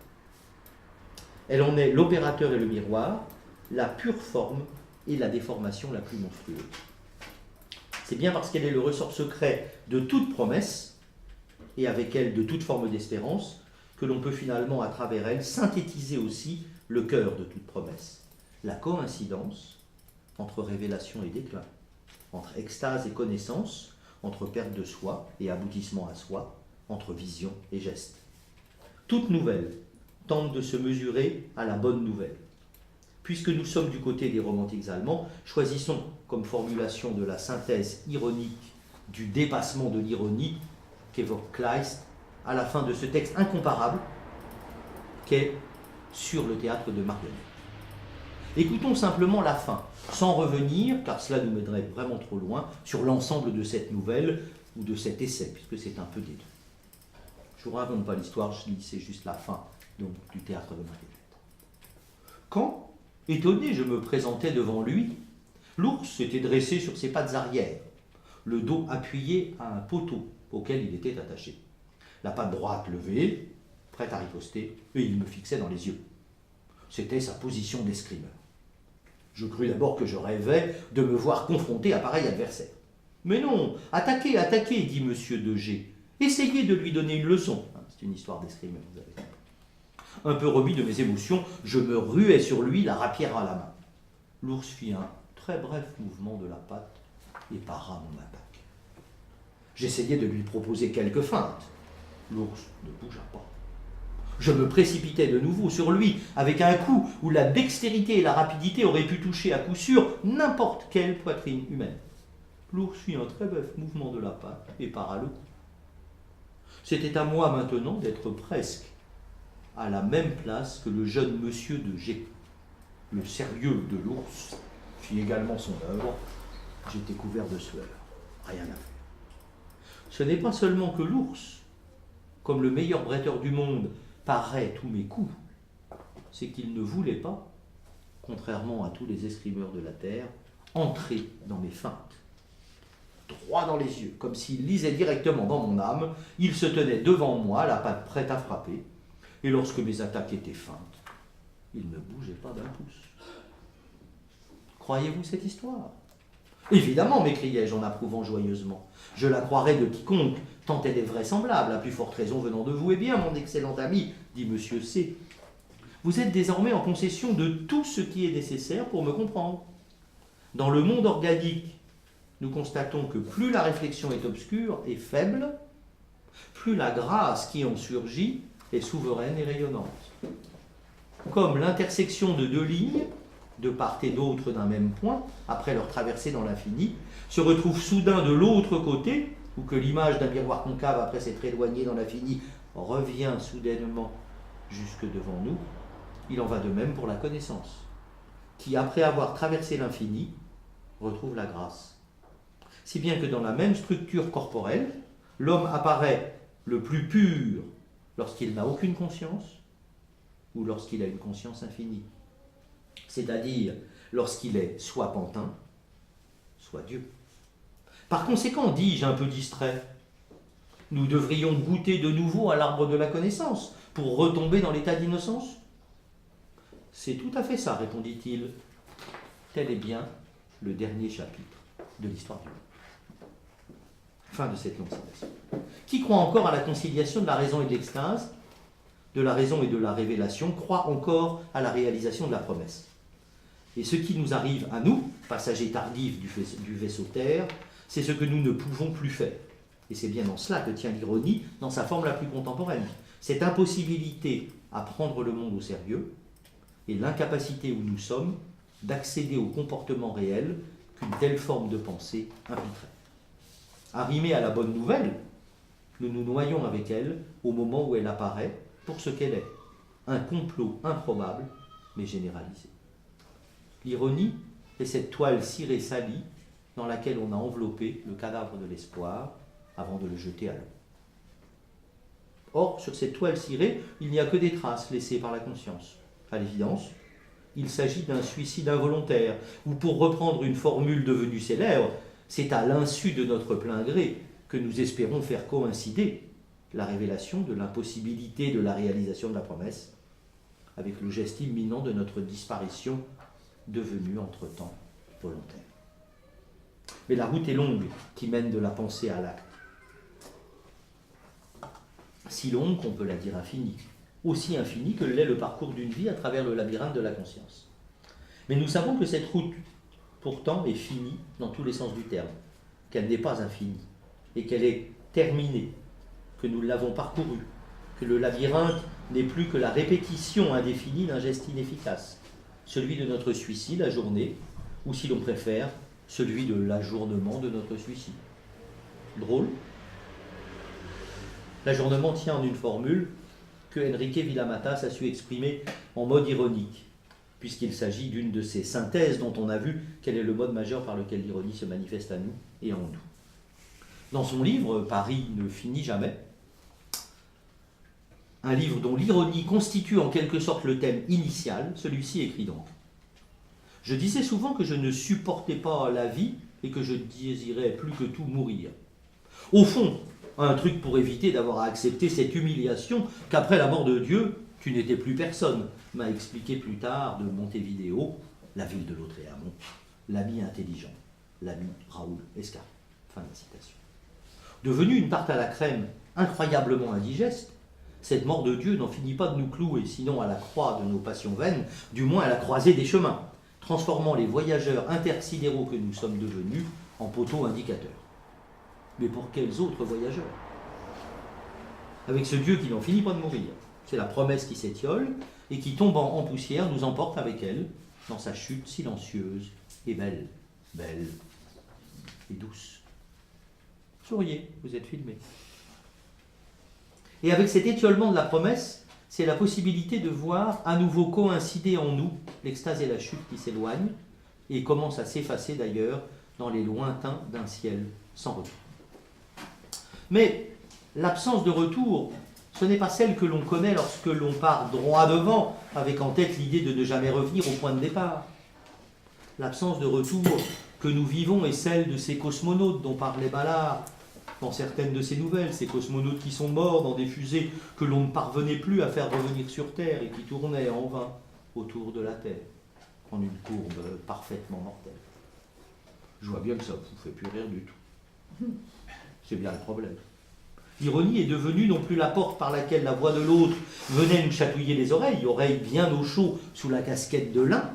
elle en est l'opérateur et le miroir, la pure forme et la déformation la plus monstrueuse. C'est bien parce qu'elle est le ressort secret de toute promesse, et avec elle de toute forme d'espérance, que l'on peut finalement, à travers elle, synthétiser aussi le cœur de toute promesse. La coïncidence entre révélation et déclin, entre extase et connaissance, entre perte de soi et aboutissement à soi, entre vision et geste. Toute nouvelle tente de se mesurer à la bonne nouvelle. Puisque nous sommes du côté des romantiques allemands, choisissons comme formulation de la synthèse ironique du dépassement de l'ironie qu'évoque Kleist à la fin de ce texte incomparable qu'est Sur le théâtre de marionnettes. Écoutons simplement la fin, sans revenir, car cela nous mènerait vraiment trop loin, sur l'ensemble de cette nouvelle ou de cet essai, puisque c'est un peu des deux. Je ne vous raconte pas l'histoire, je dis c'est juste la fin donc, du théâtre de marionnettes. Quand, étonné, je me présentais devant lui, l'ours s'était dressé sur ses pattes arrière, le dos appuyé à un poteau auquel il était attaché. La patte droite levée, prête à riposter, et il me fixait dans les yeux. C'était sa position d'escrimeur. Je crus d'abord que je rêvais de me voir confronté à pareil adversaire. Mais non, attaquez, attaquez, dit M. de G. Essayez de lui donner une leçon. C'est une histoire d'escrimeur, vous avez compris. Un peu remis de mes émotions, je me ruais sur lui, la rapière à la main. L'ours fit un très bref mouvement de la patte et para mon attaque. J'essayais de lui proposer quelques feintes. L'ours ne bougea pas. Je me précipitais de nouveau sur lui avec un coup où la dextérité et la rapidité auraient pu toucher à coup sûr n'importe quelle poitrine humaine. L'ours fit un très bref mouvement de la patte et para le coup. C'était à moi maintenant d'être presque à la même place que le jeune monsieur de G. Le sérieux de l'ours fit également son œuvre. J'étais couvert de sueur. Rien à faire. Ce n'est pas seulement que l'ours comme le meilleur bretteur du monde, parait tous mes coups, c'est qu'il ne voulait pas, contrairement à tous les escrimeurs de la terre, entrer dans mes feintes. Droit dans les yeux, comme s'il lisait directement dans mon âme, il se tenait devant moi, la patte prête à frapper, et lorsque mes attaques étaient feintes, il ne bougeait pas d'un pouce. Croyez-vous cette histoire? Évidemment, m'écriai-je en approuvant joyeusement. Je la croirais de quiconque, tant elle est vraisemblable, à plus forte raison venant de vous. Eh bien, mon excellent ami, dit Monsieur C., vous êtes désormais en possession de tout ce qui est nécessaire pour me comprendre. Dans le monde organique, nous constatons que plus la réflexion est obscure et faible, plus la grâce qui en surgit est souveraine et rayonnante. Comme l'intersection de deux lignes, de part et d'autre d'un même point, après leur traversée dans l'infini, se retrouve soudain de l'autre côté, ou que l'image d'un miroir concave, après s'être éloignée dans l'infini, revient soudainement jusque devant nous, il en va de même pour la connaissance, qui, après avoir traversé l'infini, retrouve la grâce. Si bien que dans la même structure corporelle, l'homme apparaît le plus pur lorsqu'il n'a aucune conscience, ou lorsqu'il a une conscience infinie. C'est-à-dire lorsqu'il est soit pantin, soit Dieu. Par conséquent, dis-je un peu distrait, nous devrions goûter de nouveau à l'arbre de la connaissance pour retomber dans l'état d'innocence? C'est tout à fait ça, répondit-il. Tel est bien le dernier chapitre de l'histoire du monde. Fin de cette longue citation. Qui croit encore à la conciliation de la raison et de l'extase, de la raison et de la révélation, croit encore à la réalisation de la promesse. Et ce qui nous arrive à nous, passagers tardifs du vaisseau Terre, c'est ce que nous ne pouvons plus faire. Et c'est bien dans cela que tient l'ironie, dans sa forme la plus contemporaine. Cette impossibilité à prendre le monde au sérieux et l'incapacité où nous sommes d'accéder au comportement réel qu'une telle forme de pensée impliquerait. Arrimée à la bonne nouvelle, nous nous noyons avec elle au moment où elle apparaît pour ce qu'elle est, un complot improbable mais généralisé. L'ironie est cette toile cirée salie dans laquelle on a enveloppé le cadavre de l'espoir avant de le jeter à l'eau. Or, sur cette toile cirée, il n'y a que des traces laissées par la conscience. À l'évidence, il s'agit d'un suicide involontaire, ou pour reprendre une formule devenue célèbre, c'est à l'insu de notre plein gré que nous espérons faire coïncider la révélation de l'impossibilité de la réalisation de la promesse avec le geste imminent de notre disparition devenue entre-temps volontaire. Mais la route est longue qui mène de la pensée à l'acte. Si longue qu'on peut la dire infinie, aussi infinie que l'est le parcours d'une vie à travers le labyrinthe de la conscience. Mais nous savons que cette route, pourtant, est finie dans tous les sens du terme, qu'elle n'est pas infinie, et qu'elle est terminée, que nous l'avons parcourue, que le labyrinthe n'est plus que la répétition indéfinie d'un geste inefficace, celui de notre suicide ajourné, ou si l'on préfère, celui de l'ajournement de notre suicide. Drôle. L'ajournement tient en une formule que Enrique Villamatas a su exprimer en mode ironique, puisqu'il s'agit d'une de ces synthèses dont on a vu quel est le mode majeur par lequel l'ironie se manifeste à nous et en nous. Dans son livre « Paris ne finit jamais », un livre dont l'ironie constitue en quelque sorte le thème initial, celui-ci écrit donc: « Je disais souvent que je ne supportais pas la vie et que je désirais plus que tout mourir. Au fond, un truc pour éviter d'avoir à accepter cette humiliation qu'après la mort de Dieu, tu n'étais plus personne, m'a expliqué plus tard de Montevideo, la ville de Lautréamont, l'ami intelligent, l'ami Raoul Escar. » Fin de la citation. Devenue une tarte à la crème incroyablement indigeste, cette mort de Dieu n'en finit pas de nous clouer, sinon à la croix de nos passions vaines, du moins à la croisée des chemins, transformant les voyageurs intersidéraux que nous sommes devenus en poteaux indicateurs. Mais pour quels autres voyageurs? Avec ce Dieu qui n'en finit pas de mourir. C'est la promesse qui s'étiole et qui, tombant en poussière, nous emporte avec elle dans sa chute silencieuse et belle, belle et douce. Souriez, vous êtes filmés. Et avec cet étiolement de la promesse, c'est la possibilité de voir à nouveau coïncider en nous l'extase et la chute qui s'éloignent et commencent à s'effacer d'ailleurs dans les lointains d'un ciel sans retour. Mais l'absence de retour ce n'est pas celle que l'on connaît lorsque l'on part droit devant, avec en tête l'idée de ne jamais revenir au point de départ. L'absence de retour que nous vivons est celle de ces cosmonautes dont parlait Ballard dans certaines de ses nouvelles, ces cosmonautes qui sont morts dans des fusées que l'on ne parvenait plus à faire revenir sur Terre et qui tournaient en vain autour de la Terre, en une courbe parfaitement mortelle. Je vois bien que ça ne vous fait plus rire du tout. C'est bien le problème. L'ironie est devenue non plus la porte par laquelle la voix de l'autre venait nous chatouiller les oreilles bien au chaud sous la casquette de l'un.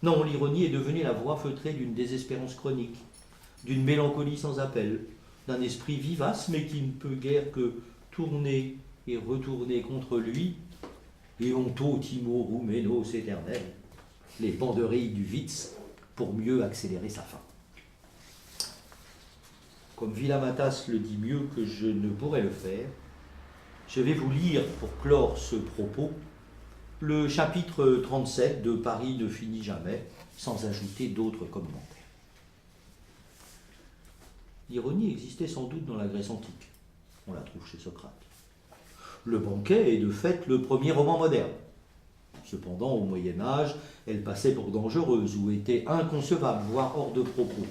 Non, l'ironie est devenue la voix feutrée d'une désespérance chronique, d'une mélancolie sans appel, d'un esprit vivace mais qui ne peut guère que tourner et retourner contre lui, et onto timoro menos éternel, les banderilles du Witz pour mieux accélérer sa fin. Comme Villamatas le dit mieux que je ne pourrais le faire, je vais vous lire, pour clore ce propos, le chapitre 37 de Paris ne finit jamais, sans ajouter d'autres commentaires. L'ironie existait sans doute dans la Grèce antique. On la trouve chez Socrate. Le banquet est de fait le premier roman moderne. Cependant, au Moyen-Âge, elle passait pour dangereuse ou était inconcevable, voire hors de propos.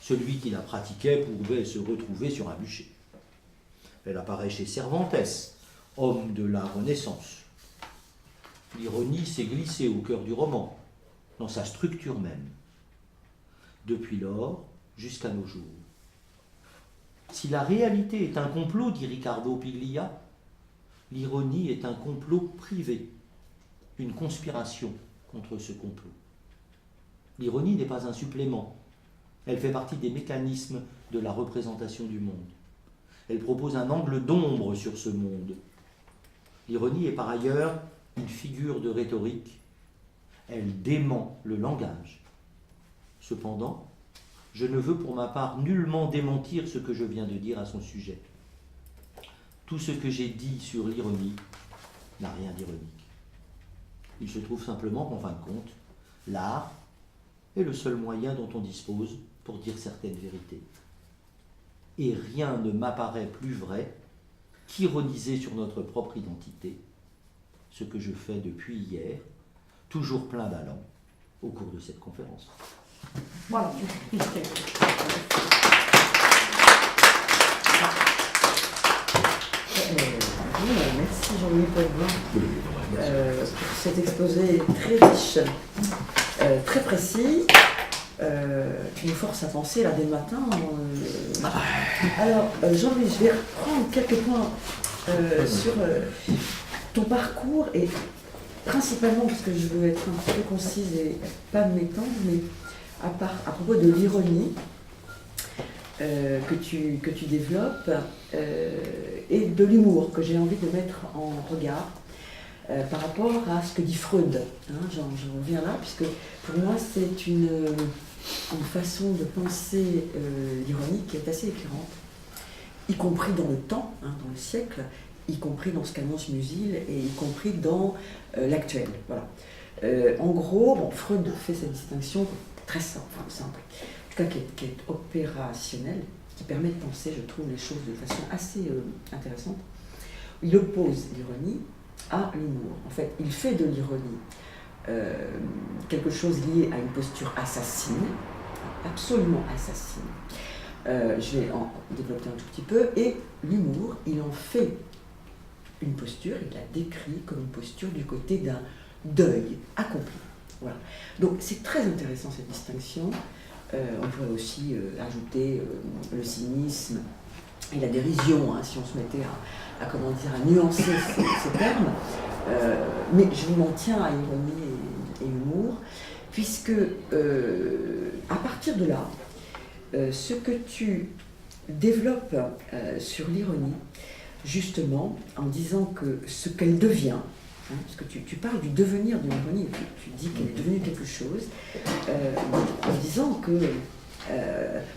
Celui qui la pratiquait pouvait se retrouver sur un bûcher. Elle apparaît chez Cervantes, homme de la Renaissance. L'ironie s'est glissée au cœur du roman, dans sa structure même. Depuis lors, jusqu'à nos jours. Si la réalité est un complot, dit Riccardo Piglia, l'ironie est un complot privé, une conspiration contre ce complot. L'ironie n'est pas un supplément. Elle fait partie des mécanismes de la représentation du monde. Elle propose un angle d'ombre sur ce monde. L'ironie est par ailleurs une figure de rhétorique. Elle dément le langage. Cependant, je ne veux pour ma part nullement démentir ce que je viens de dire à son sujet. Tout ce que j'ai dit sur l'ironie n'a rien d'ironique. Il se trouve simplement qu'en fin de compte, l'art est le seul moyen dont on dispose pour dire certaines vérités. Et rien ne m'apparaît plus vrai qu'ironiser sur notre propre identité, ce que je fais depuis hier, toujours plein d'allant, au cours de cette conférence. Voilà. Merci Jean-Louis Pellegrin pour cet exposé très riche, très précis, qui nous force à penser là dès le matin. Alors Jean-Louis, je vais reprendre quelques points sur ton parcours et principalement parce que je veux être un petit peu concise et pas m'étendre, mais à propos de l'ironie que tu développes et de l'humour que j'ai envie de mettre en regard par rapport à ce que dit Freud. J'en reviens là, puisque pour moi c'est une façon de penser l'ironie qui est assez éclairante, y compris dans le temps, dans le siècle, y compris dans ce qu'annonce Musil et y compris dans l'actuel. Voilà. En gros, Freud fait cette distinction très simple, en tout cas qui est opérationnelle, qui permet de penser, je trouve, les choses de façon assez intéressante. Il oppose l'ironie à l'humour. En fait, il fait de l'ironie quelque chose lié à une posture assassine, absolument assassine. Je vais en développer un tout petit peu. Et l'humour, il en fait une posture, il la décrit comme une posture du côté d'un deuil accompli. Voilà. Donc c'est très intéressant cette distinction. On pourrait aussi ajouter le cynisme et la dérision, si on se mettait à nuancer ces termes. Mais je m'en tiens à ironie et humour, puisque à partir de là, ce que tu développes sur l'ironie, justement, en disant que ce qu'elle devient, parce que tu parles du devenir de l'ironie, tu dis qu'elle est devenue quelque chose, en disant que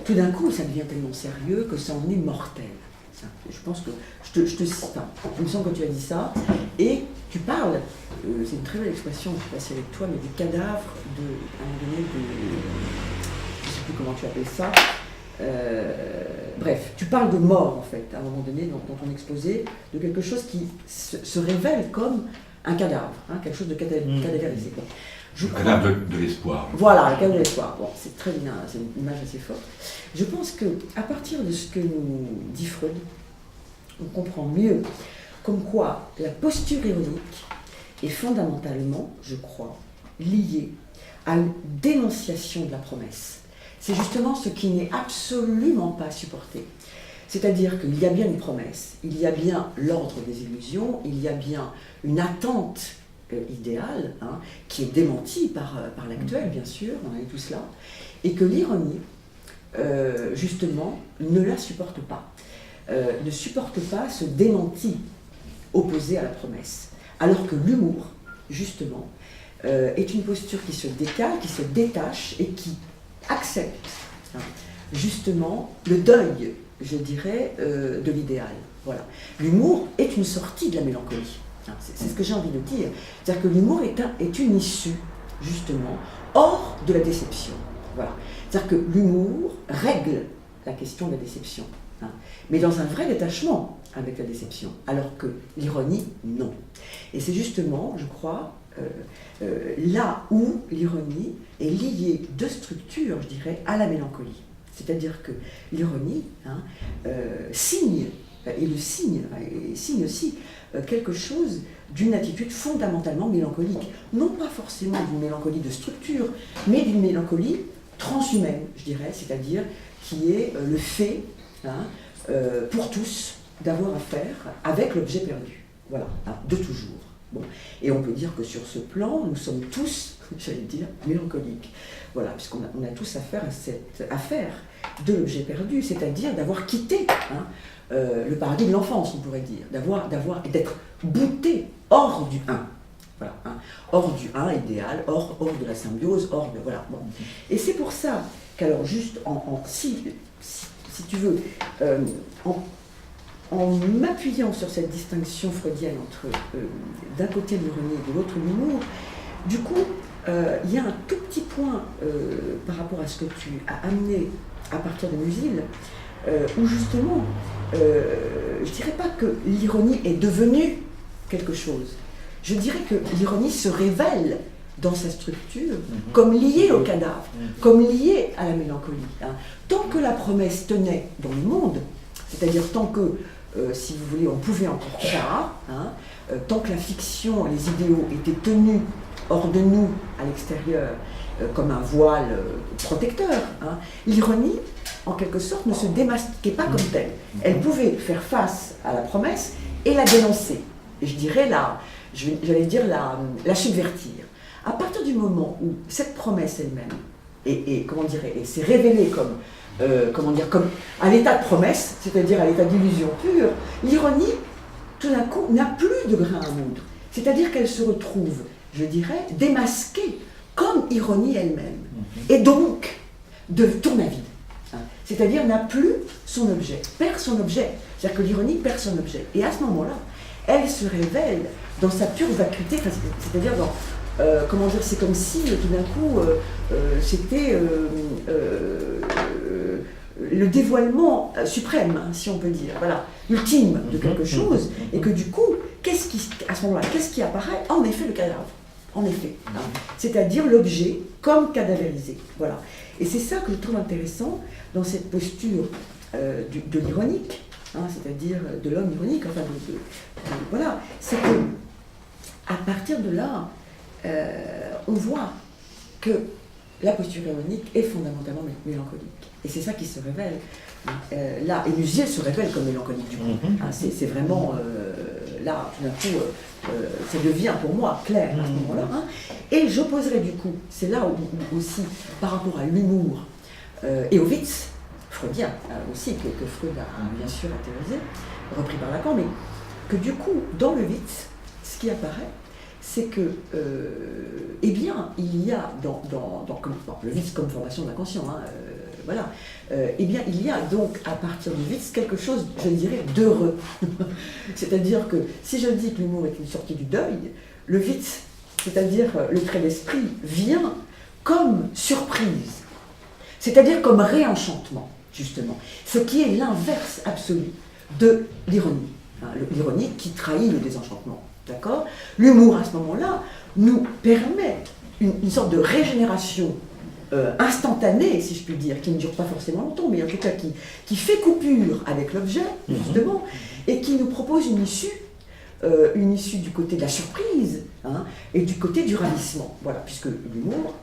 tout d'un coup, ça devient tellement sérieux que ça en est mortel. Je pense que je te cite, il me semble que tu as dit ça, et tu parles, c'est une très belle expression, je ne sais pas si avec toi, mais du cadavre à un moment donné, je ne sais plus comment tu appelles ça, bref, tu parles de mort, en fait, à un moment donné, dans ton exposé, de quelque chose qui se révèle comme un cadavre, hein, quelque chose de cadavérisé. Bon. Le cadavre de l'espoir. Voilà, le cadavre de l'espoir. Bon, c'est très bien, c'est une image assez forte. Je pense qu'à partir de ce que nous dit Freud, on comprend mieux comme quoi la posture ironique est fondamentalement, je crois, liée à une dénonciation de la promesse. C'est justement ce qui n'est absolument pas supporté. C'est-à-dire qu'il y a bien une promesse, il y a bien l'ordre des illusions, il y a bien une attente idéale, hein, qui est démentie par l'actuel, bien sûr, on est tous là, et que l'ironie, justement, ne la supporte pas. Ne supporte pas ce démenti opposé à la promesse. Alors que l'humour, justement, est une posture qui se décale, qui se détache et qui accepte, hein, justement, le deuil, je dirais, de l'idéal. Voilà. L'humour est une sortie de la mélancolie. C'est ce que j'ai envie de dire. C'est-à-dire que l'humour est une issue, justement, hors de la déception. Voilà. C'est-à-dire que l'humour règle la question de la déception, hein, mais dans un vrai détachement avec la déception, alors que l'ironie, non. Et c'est justement, je crois, là où l'ironie est liée de structure, je dirais, à la mélancolie. C'est-à-dire que l'ironie, hein, signe, et le signe, et signe aussi quelque chose d'une attitude fondamentalement mélancolique. Non pas forcément d'une mélancolie de structure, mais d'une mélancolie transhumaine, je dirais, c'est-à-dire qui est le fait, hein, pour tous, d'avoir affaire avec l'objet perdu. Voilà, hein, de toujours. Bon. Et on peut dire que sur ce plan, nous sommes tous, j'allais dire, mélancoliques. Voilà, puisqu'on a tous affaire à cette affaire de l'objet perdu, c'est-à-dire d'avoir quitté, hein, le paradis de l'enfance, on pourrait dire, d'être bouté hors du un. Voilà, hein, hors du un idéal, hors de la symbiose, hors de... Voilà, bon. Et c'est pour ça qu'alors, juste si tu veux, en m'appuyant sur cette distinction freudienne entre d'un côté l'ironie et de l'autre l'humour, du coup, il y a un tout petit point par rapport à ce que tu as amené à partir de Musil, où justement, je ne dirais pas que l'ironie est devenue quelque chose. Je dirais que l'ironie se révèle dans sa structure comme liée au cadavre, comme liée à la mélancolie. Hein. Tant que la promesse tenait dans le monde, c'est-à-dire tant que, si vous voulez, on pouvait encore croire, hein, tant que la fiction, les idéaux étaient tenus hors de nous, à l'extérieur, comme un voile protecteur, hein, l'ironie, en quelque sorte, ne se démasquait pas comme telle. Elle pouvait faire face à la promesse et la dénoncer. Et je dirais j'allais dire la subvertir. À partir du moment où cette promesse elle-même s'est révélée comme à l'état de promesse, c'est-à-dire à l'état d'illusion pure, l'ironie, tout d'un coup, n'a plus de grain à moudre. C'est-à-dire qu'elle se retrouve, je dirais, démasquée comme ironie elle-même. Et donc, tourne à vide. Hein. C'est-à-dire n'a plus son objet, perd son objet. C'est-à-dire que l'ironie perd son objet. Et à ce moment-là, elle se révèle dans sa pure vacuité, c'est-à-dire dans... c'est comme si tout d'un coup c'était le dévoilement suprême, hein, si on peut dire, voilà, ultime de quelque chose, et que du coup, à ce moment-là, qu'est-ce qui apparaît? En effet, le cadavre, en effet, hein, c'est-à-dire l'objet comme cadavérisé, voilà. Et c'est ça que je trouve intéressant dans cette posture de l'ironique, hein, c'est-à-dire de l'homme ironique, enfin, voilà, c'est que à partir de là, on voit que la posture ironique est fondamentalement mélancolique. Et c'est ça qui se révèle. Là, et Musil se révèle comme mélancolique du coup. Hein, c'est vraiment, là, tout d'un coup, ça devient pour moi clair à ce moment-là. Hein. Et j'opposerai du coup, c'est là où aussi, par rapport à l'humour et au Witz, freudien aussi, que Freud a bien sûr théorisé, repris par Lacan, mais que du coup, dans le Witz, ce qui apparaît, c'est que, eh bien, il y a dans le Witz comme formation de l'inconscient, hein, voilà, eh bien, il y a donc à partir du Witz quelque chose, je dirais, d'heureux. C'est-à-dire que si je dis que l'humour est une sortie du deuil, le Witz, c'est-à-dire le trait d'esprit, vient comme surprise, c'est-à-dire comme réenchantement. justement. Ce qui est l'inverse absolu de l'ironie. Hein, l'ironie qui trahit le désenchantement. D'accord ? L'humour, à ce moment-là, nous permet une sorte de régénération instantanée, si je puis dire, qui ne dure pas forcément longtemps, mais en tout cas qui fait coupure avec l'objet, justement, et qui nous propose une issue du côté de la surprise, hein, et du côté du ravissement. Voilà, puisque l'humour,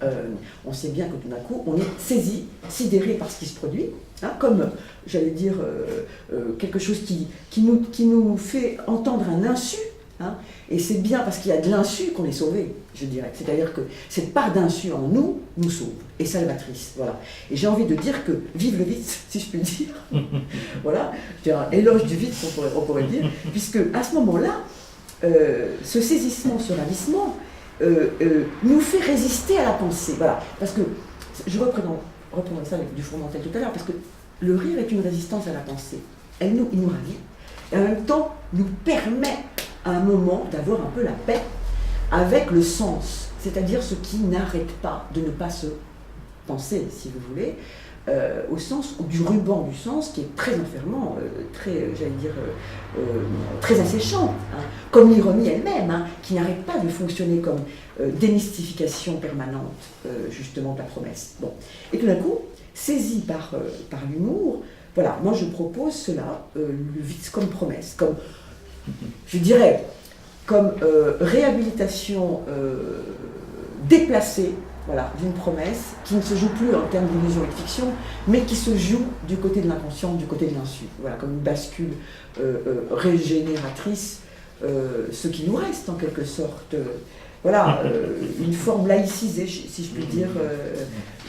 on sait bien que tout d'un coup, on est saisi, sidéré par ce qui se produit, hein, comme, j'allais dire, quelque chose qui nous fait entendre un insu, hein, et c'est bien parce qu'il y a de l'insu qu'on est sauvé, je dirais. C'est-à-dire que cette part d'insu en nous sauve, est salvatrice. Voilà. Et j'ai envie de dire que vive le Witz, si je puis dire. Voilà, c'est un éloge du Witz, on pourrait dire, puisque à ce moment-là, ce saisissement, ce ravissement, nous fait résister à la pensée. Voilà. Parce que, je reprendrai ça avec du Fourmentel tout à l'heure, parce que le rire est une résistance à la pensée. Il nous ravit, et en même temps nous permet à un moment d'avoir un peu la paix avec le sens, c'est-à-dire ce qui n'arrête pas de ne pas se penser, si vous voulez, au sens du ruban du sens qui est très enfermant, très asséchant, hein, comme l'ironie elle-même, hein, qui n'arrête pas de fonctionner comme démystification permanente, justement, de la promesse. Bon. Et tout d'un coup, saisi par l'humour, voilà, moi je propose cela, le Witz comme promesse, comme, je dirais, comme réhabilitation déplacée, voilà, d'une promesse qui ne se joue plus en termes d'illusion et de fiction, mais qui se joue du côté de l'inconscient, du côté de l'insu. Voilà, comme une bascule régénératrice, ce qui nous reste en quelque sorte. Voilà, une forme laïcisée, si je puis dire,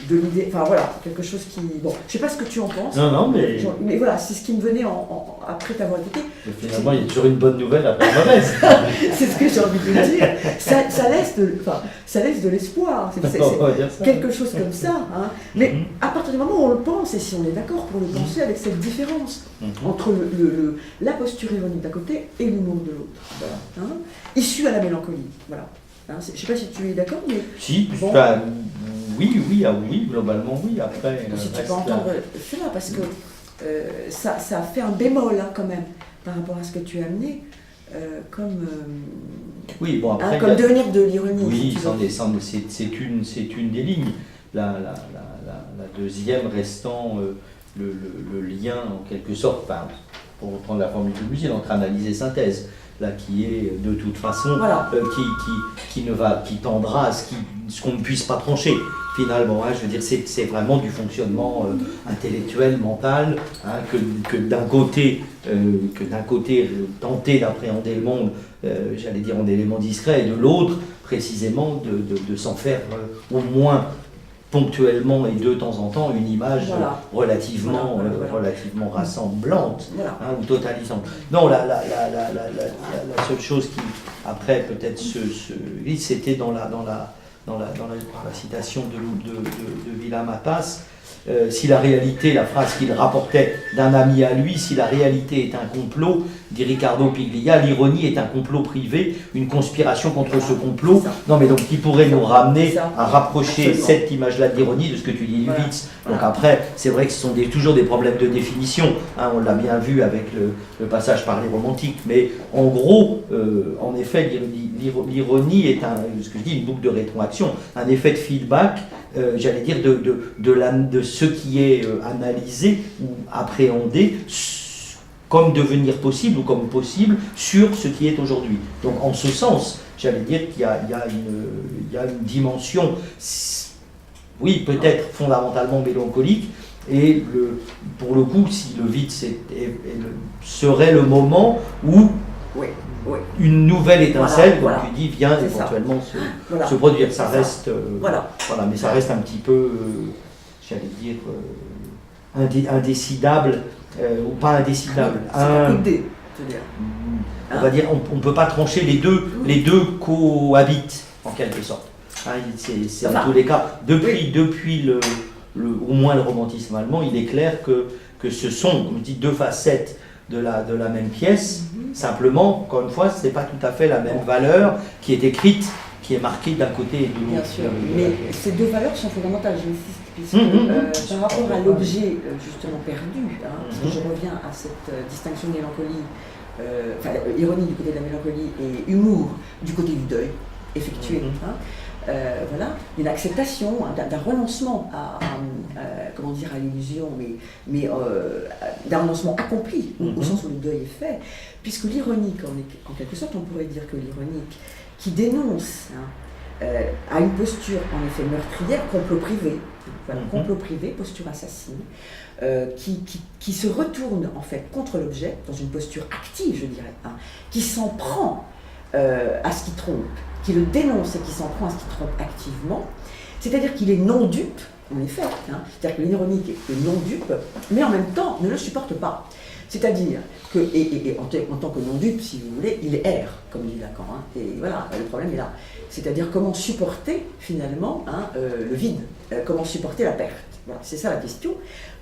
de l'idée. Enfin voilà, quelque chose qui. Bon, je ne sais pas ce que tu en penses. Non, mais. Mais voilà, c'est ce qui me venait après t'avoir écouté. Mais finalement, il y a toujours une bonne nouvelle après une mauvaise. C'est ce que j'ai envie de dire. Ça laisse de l'espoir. C'est quelque chose comme ça. Hein. Mais à partir du moment où on le pense, et si on est d'accord pour le penser avec cette différence entre la posture ironique d'un côté et l'humour de l'autre, voilà, hein, issu à la mélancolie. Voilà. Hein, je ne sais pas si tu es d'accord, mais... Si, bon. Oui, globalement oui, après... Si tu peux entendre cela, parce que ça fait un bémol hein, quand même, par rapport à ce que tu as amené, oui, bon, après, comme devenir de l'ironie. Oui, c'est une des lignes. La deuxième restant le lien, en quelque sorte, pour reprendre la formule de Musil, entre analyse et synthèse. Là, qui est de toute façon, voilà. qui tendra à ce qu'on ne puisse pas trancher. Finalement, hein, je veux dire, c'est vraiment du fonctionnement intellectuel, mental, hein, que d'un côté, tenter d'appréhender le monde, j'allais dire en éléments discrets, et de l'autre, précisément, de s'en faire au moins ponctuellement et de temps en temps une image relativement rassemblante, hein, ou totalisante. Non, la seule chose qui, après, peut-être c'était dans la citation de Villa Matas, si la réalité, la phrase qu'il rapportait d'un ami à lui, si la réalité est un complot, dit Riccardo Piglia, l'ironie est un complot privé, une conspiration contre ce complot. Non mais donc qui pourrait nous ramener à rapprocher cette image-là d'ironie de ce que tu dis du Witz. Donc après, c'est vrai que ce sont toujours des problèmes de définition, hein, on l'a bien vu avec le passage par les romantiques, mais en gros, en effet, l'ironie est ce que je dis, une boucle de rétroaction, un effet de feedback, j'allais dire, de ce qui est analysé ou appréhendé comme devenir possible ou comme possible sur ce qui est aujourd'hui. Donc en ce sens, j'allais dire qu'il y a une dimension, oui, peut-être fondamentalement mélancolique, et pour le coup, si le Witz serait le moment où une nouvelle étincelle, comme tu dis, vient éventuellement se produire. Ça reste, mais ça reste un petit peu, j'allais dire, indécidable, ou pas indécidable. On va dire, on ne peut pas trancher les deux cohabitent, en quelque sorte. Hein, c'est en tous les cas, depuis au moins le romantisme allemand, il est clair que ce sont, comme je dis, deux facettes de la même pièce. Simplement, encore une fois, ce n'est pas tout à fait la même valeur qui est écrite, qui est marquée d'un côté et de l'autre. Bien sûr, mais ces deux valeurs sont fondamentales, j'insiste. puisque par rapport à l'objet justement perdu, parce que je reviens à cette distinction de mélancolie, ironie du côté de la mélancolie et humour du côté du deuil effectué, voilà, d'une acceptation, d'un renoncement à l'illusion, mais d'un renoncement accompli, au sens où le deuil est fait, puisque l'ironique, en quelque sorte, on pourrait dire que l'ironique qui dénonce à une posture en effet meurtrière, complot privé, voilà, complot privé, posture assassine, qui se retourne en fait contre l'objet, dans une posture active, je dirais, qui s'en prend à ce qui trompe, qui le dénonce et qui s'en prend à ce qui trompe activement, c'est-à-dire qu'il est non dupe, en effet, c'est-à-dire que l'ironique est non dupe, mais en même temps ne le supporte pas. C'est-à-dire que, et en tant que non-dupe, si vous voulez, il est air, comme dit Lacan, et voilà, le problème est là. C'est-à-dire comment supporter, finalement, le vide, comment supporter la perte. Voilà, c'est ça la question.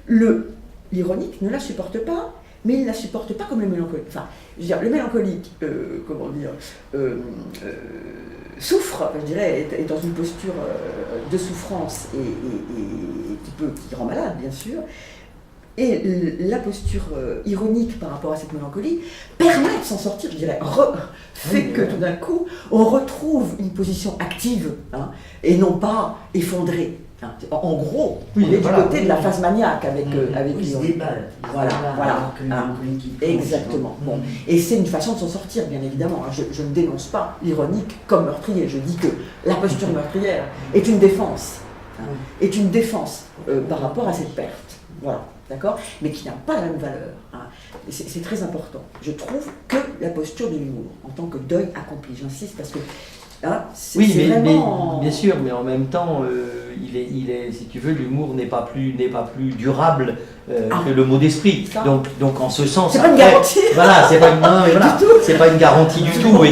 L'ironique ne la supporte pas, mais il ne la supporte pas comme le mélancolique. Enfin, je veux dire, le mélancolique, souffre, je dirais, est dans une posture de souffrance et qui rend malade, bien sûr. Et la posture ironique par rapport à cette mélancolie permet de s'en sortir, je dirais, fait que tout d'un coup, on retrouve une position active et non pas effondrée. En gros, on est du côté de la phase maniaque avec l'ironie. Voilà. Exactement. Bon. Et c'est une façon de s'en sortir, bien évidemment. Je ne dénonce pas l'ironique comme meurtrier. Je dis que la posture meurtrière est une défense. Par rapport à cette perte. Voilà. D'accord ? Mais qui n'a pas la même valeur. C'est très important. Je trouve que la posture de l'humour, en tant que deuil accompli, j'insiste parce que c'est vraiment... mais bien sûr, mais en même temps, il est, si tu veux, l'humour n'est pas plus durable que le mot d'esprit. Donc en ce sens, c'est pas une garantie. Voilà, c'est pas une garantie du tout.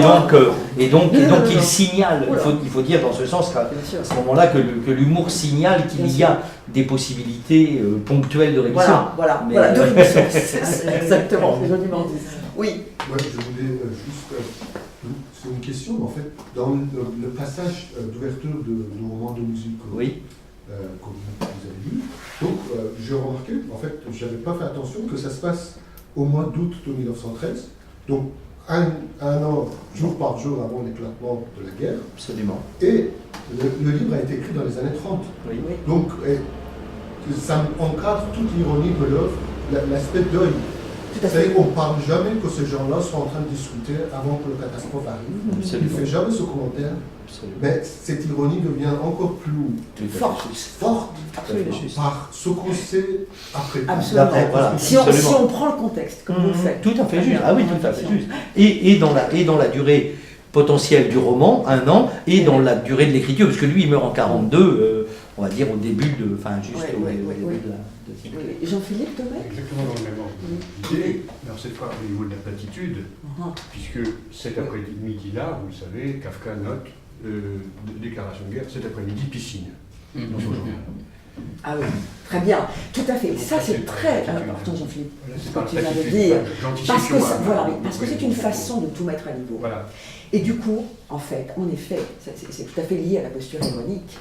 Et donc il signale. Il faut dire dans ce sens qu'à ce moment-là que l'humour signale qu'il y a des possibilités ponctuelles de rémission. Voilà, de rémission. Exactement, c'est joliment dit. Oui. Ouais, je voulais juste... c'est une question, en fait, dans le passage d'ouverture du roman de musique que vous avez lu, donc j'ai remarqué, en fait, je n'avais pas fait attention que ça se passe au mois d'août de 1913, donc un an, jour par jour avant l'éclatement de la guerre. Absolument. Et le livre a été écrit dans les années 30. Oui. Donc ça encadre toute l'ironie de l'œuvre, l'aspect deuil. On ne parle jamais que ces gens-là sont en train de discuter avant que la catastrophe arrive. Absolument. Il ne fait jamais ce commentaire. Absolument. Mais cette ironie devient encore plus forte par ce qu'on sait après. Absolument. Voilà. Si on prend le contexte, comme vous le faites. Tout à fait juste. Ah oui, tout à fait juste. Et dans la durée potentielle du roman, 1 an, et dans la durée de l'écriture, parce que lui, il meurt en 42, on va dire au début de... Enfin, juste au début de la... Jean-Philippe Thomas ? Exactement dans le même ordre d'idée. Alors cette fois au niveau de la platitude, puisque cet après-midi-là, vous le savez, Kafka note déclaration de guerre, cet après-midi, piscine, dans son journal. Ah oui, très bien, tout à fait. Donc, ça c'est très important, Jean-Philippe, c'est ce pas que tu la viens de platitude, dire. l'anticipation, Parce que c'est une façon de tout mettre à niveau. Voilà. Et du coup, en fait, c'est tout à fait lié à la posture ironique.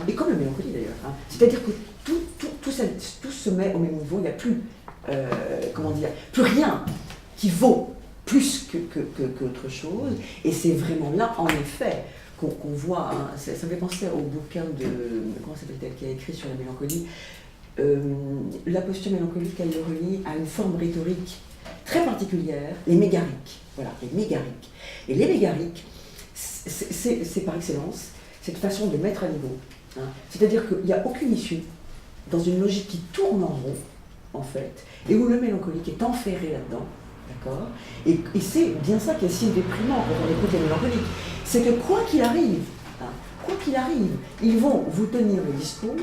Et comme le mélancolie d'ailleurs. C'est-à-dire que tout se met au même niveau, il n'y a plus, plus rien qui vaut plus qu'autre chose. Et c'est vraiment là, en effet, qu'on voit, ça me fait penser au bouquin de, comment s'appelle-t-elle, qui a écrit sur la mélancolie. La posture mélancolique, elle le relie à une forme rhétorique très particulière, les mégariques. Voilà, les mégariques. Et les mégariques, c'est par excellence cette façon de mettre à niveau. C'est-à-dire qu'il n'y a aucune issue dans une logique qui tourne en rond, en fait, et où le mélancolique est enferré là-dedans. D'accord ? Et c'est bien ça qui est si déprimant quand on écoute les mélancoliques. C'est que quoi qu'il arrive, ils vont vous tenir le discours.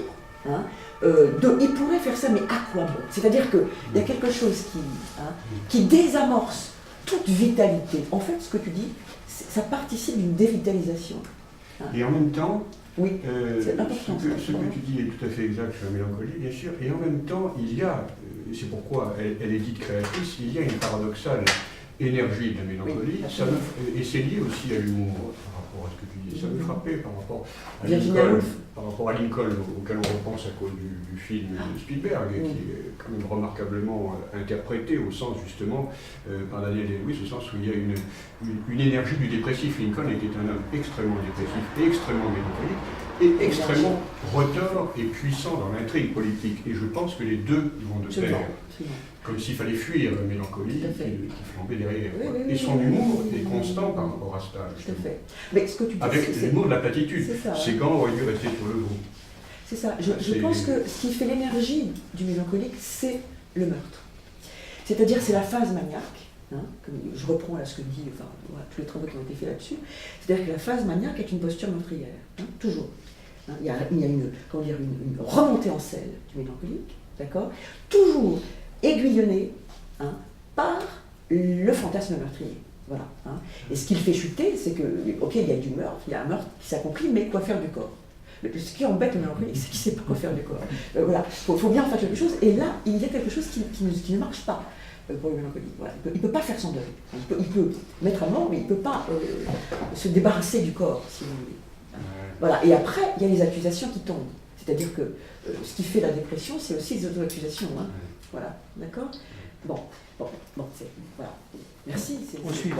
Ils pourraient faire ça, mais à quoi bon ? C'est-à-dire qu'il y a quelque chose qui désamorce toute vitalité. En fait, ce que tu dis, ça participe d'une dévitalisation. Et en même temps, oui, c'est important, ce que tu dis est tout à fait exact sur la mélancolie, bien sûr, et en même temps, il y a, c'est pourquoi elle est dite créatrice, il y a une paradoxale énergie de la mélancolie, Oui, ça me, et c'est lié aussi à l'humour par rapport à ce que tu dis. Ça me frappait par rapport à Virginia Lincoln, Woolf. par rapport à Lincoln, auquel on repense à cause du film de Spielberg, et qui est quand même remarquablement interprété au sens justement par Daniel Day-Lewis, au sens où il y a une énergie du dépressif. Lincoln était un homme extrêmement dépressif, extrêmement mélancolique, et extrêmement retors et puissant dans l'intrigue politique. Et je pense que les deux vont de pair. Comme s'il fallait fuir la mélancolie qui flambait derrière. Oui, oui, et son oui, humour oui, est constant par rapport à cela. Tout à fait. Mais ce que tu dis, avec l'humour de la platitude. Ces gants auraient dû rester sur le dos. C'est ça. Je pense que ce qui fait l'énergie du mélancolique, c'est le meurtre. C'est-à-dire, c'est la phase maniaque. Hein, comme je reprends là ce que dit, enfin, voilà, tous les travaux qui ont été faits là-dessus. C'est-à-dire que la phase maniaque est une posture meurtrière. Hein, toujours. Hein, il y a une remontée en selle du mélancolique. D'accord ? Toujours aiguillonné par le fantasme meurtrier. Voilà. Hein. Et ce qui le fait chuter, c'est que, ok, il y a du meurtre, il y a un meurtre qui s'accomplit, mais quoi faire du corps ? Ce qui embête le mélancolique, c'est qu'il ne sait pas quoi faire du corps. Voilà. Il faut bien faire quelque chose, et là, il y a quelque chose qui ne marche pas pour le mélancolique. Voilà. Il ne peut pas faire son deuil. Il peut mettre à mort, mais il ne peut pas se débarrasser du corps, si vous voulez. Voilà. Et après, il y a les accusations qui tombent. C'est-à-dire que ce qui fait la dépression, c'est aussi les auto-accusations. Hein. Voilà, d'accord ? Bon, c'est... Voilà. Merci, On suit.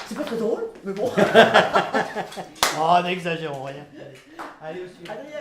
C'est pas très drôle, mais bon. Oh, n'exagérons rien. Allez, au suivant. Adrien.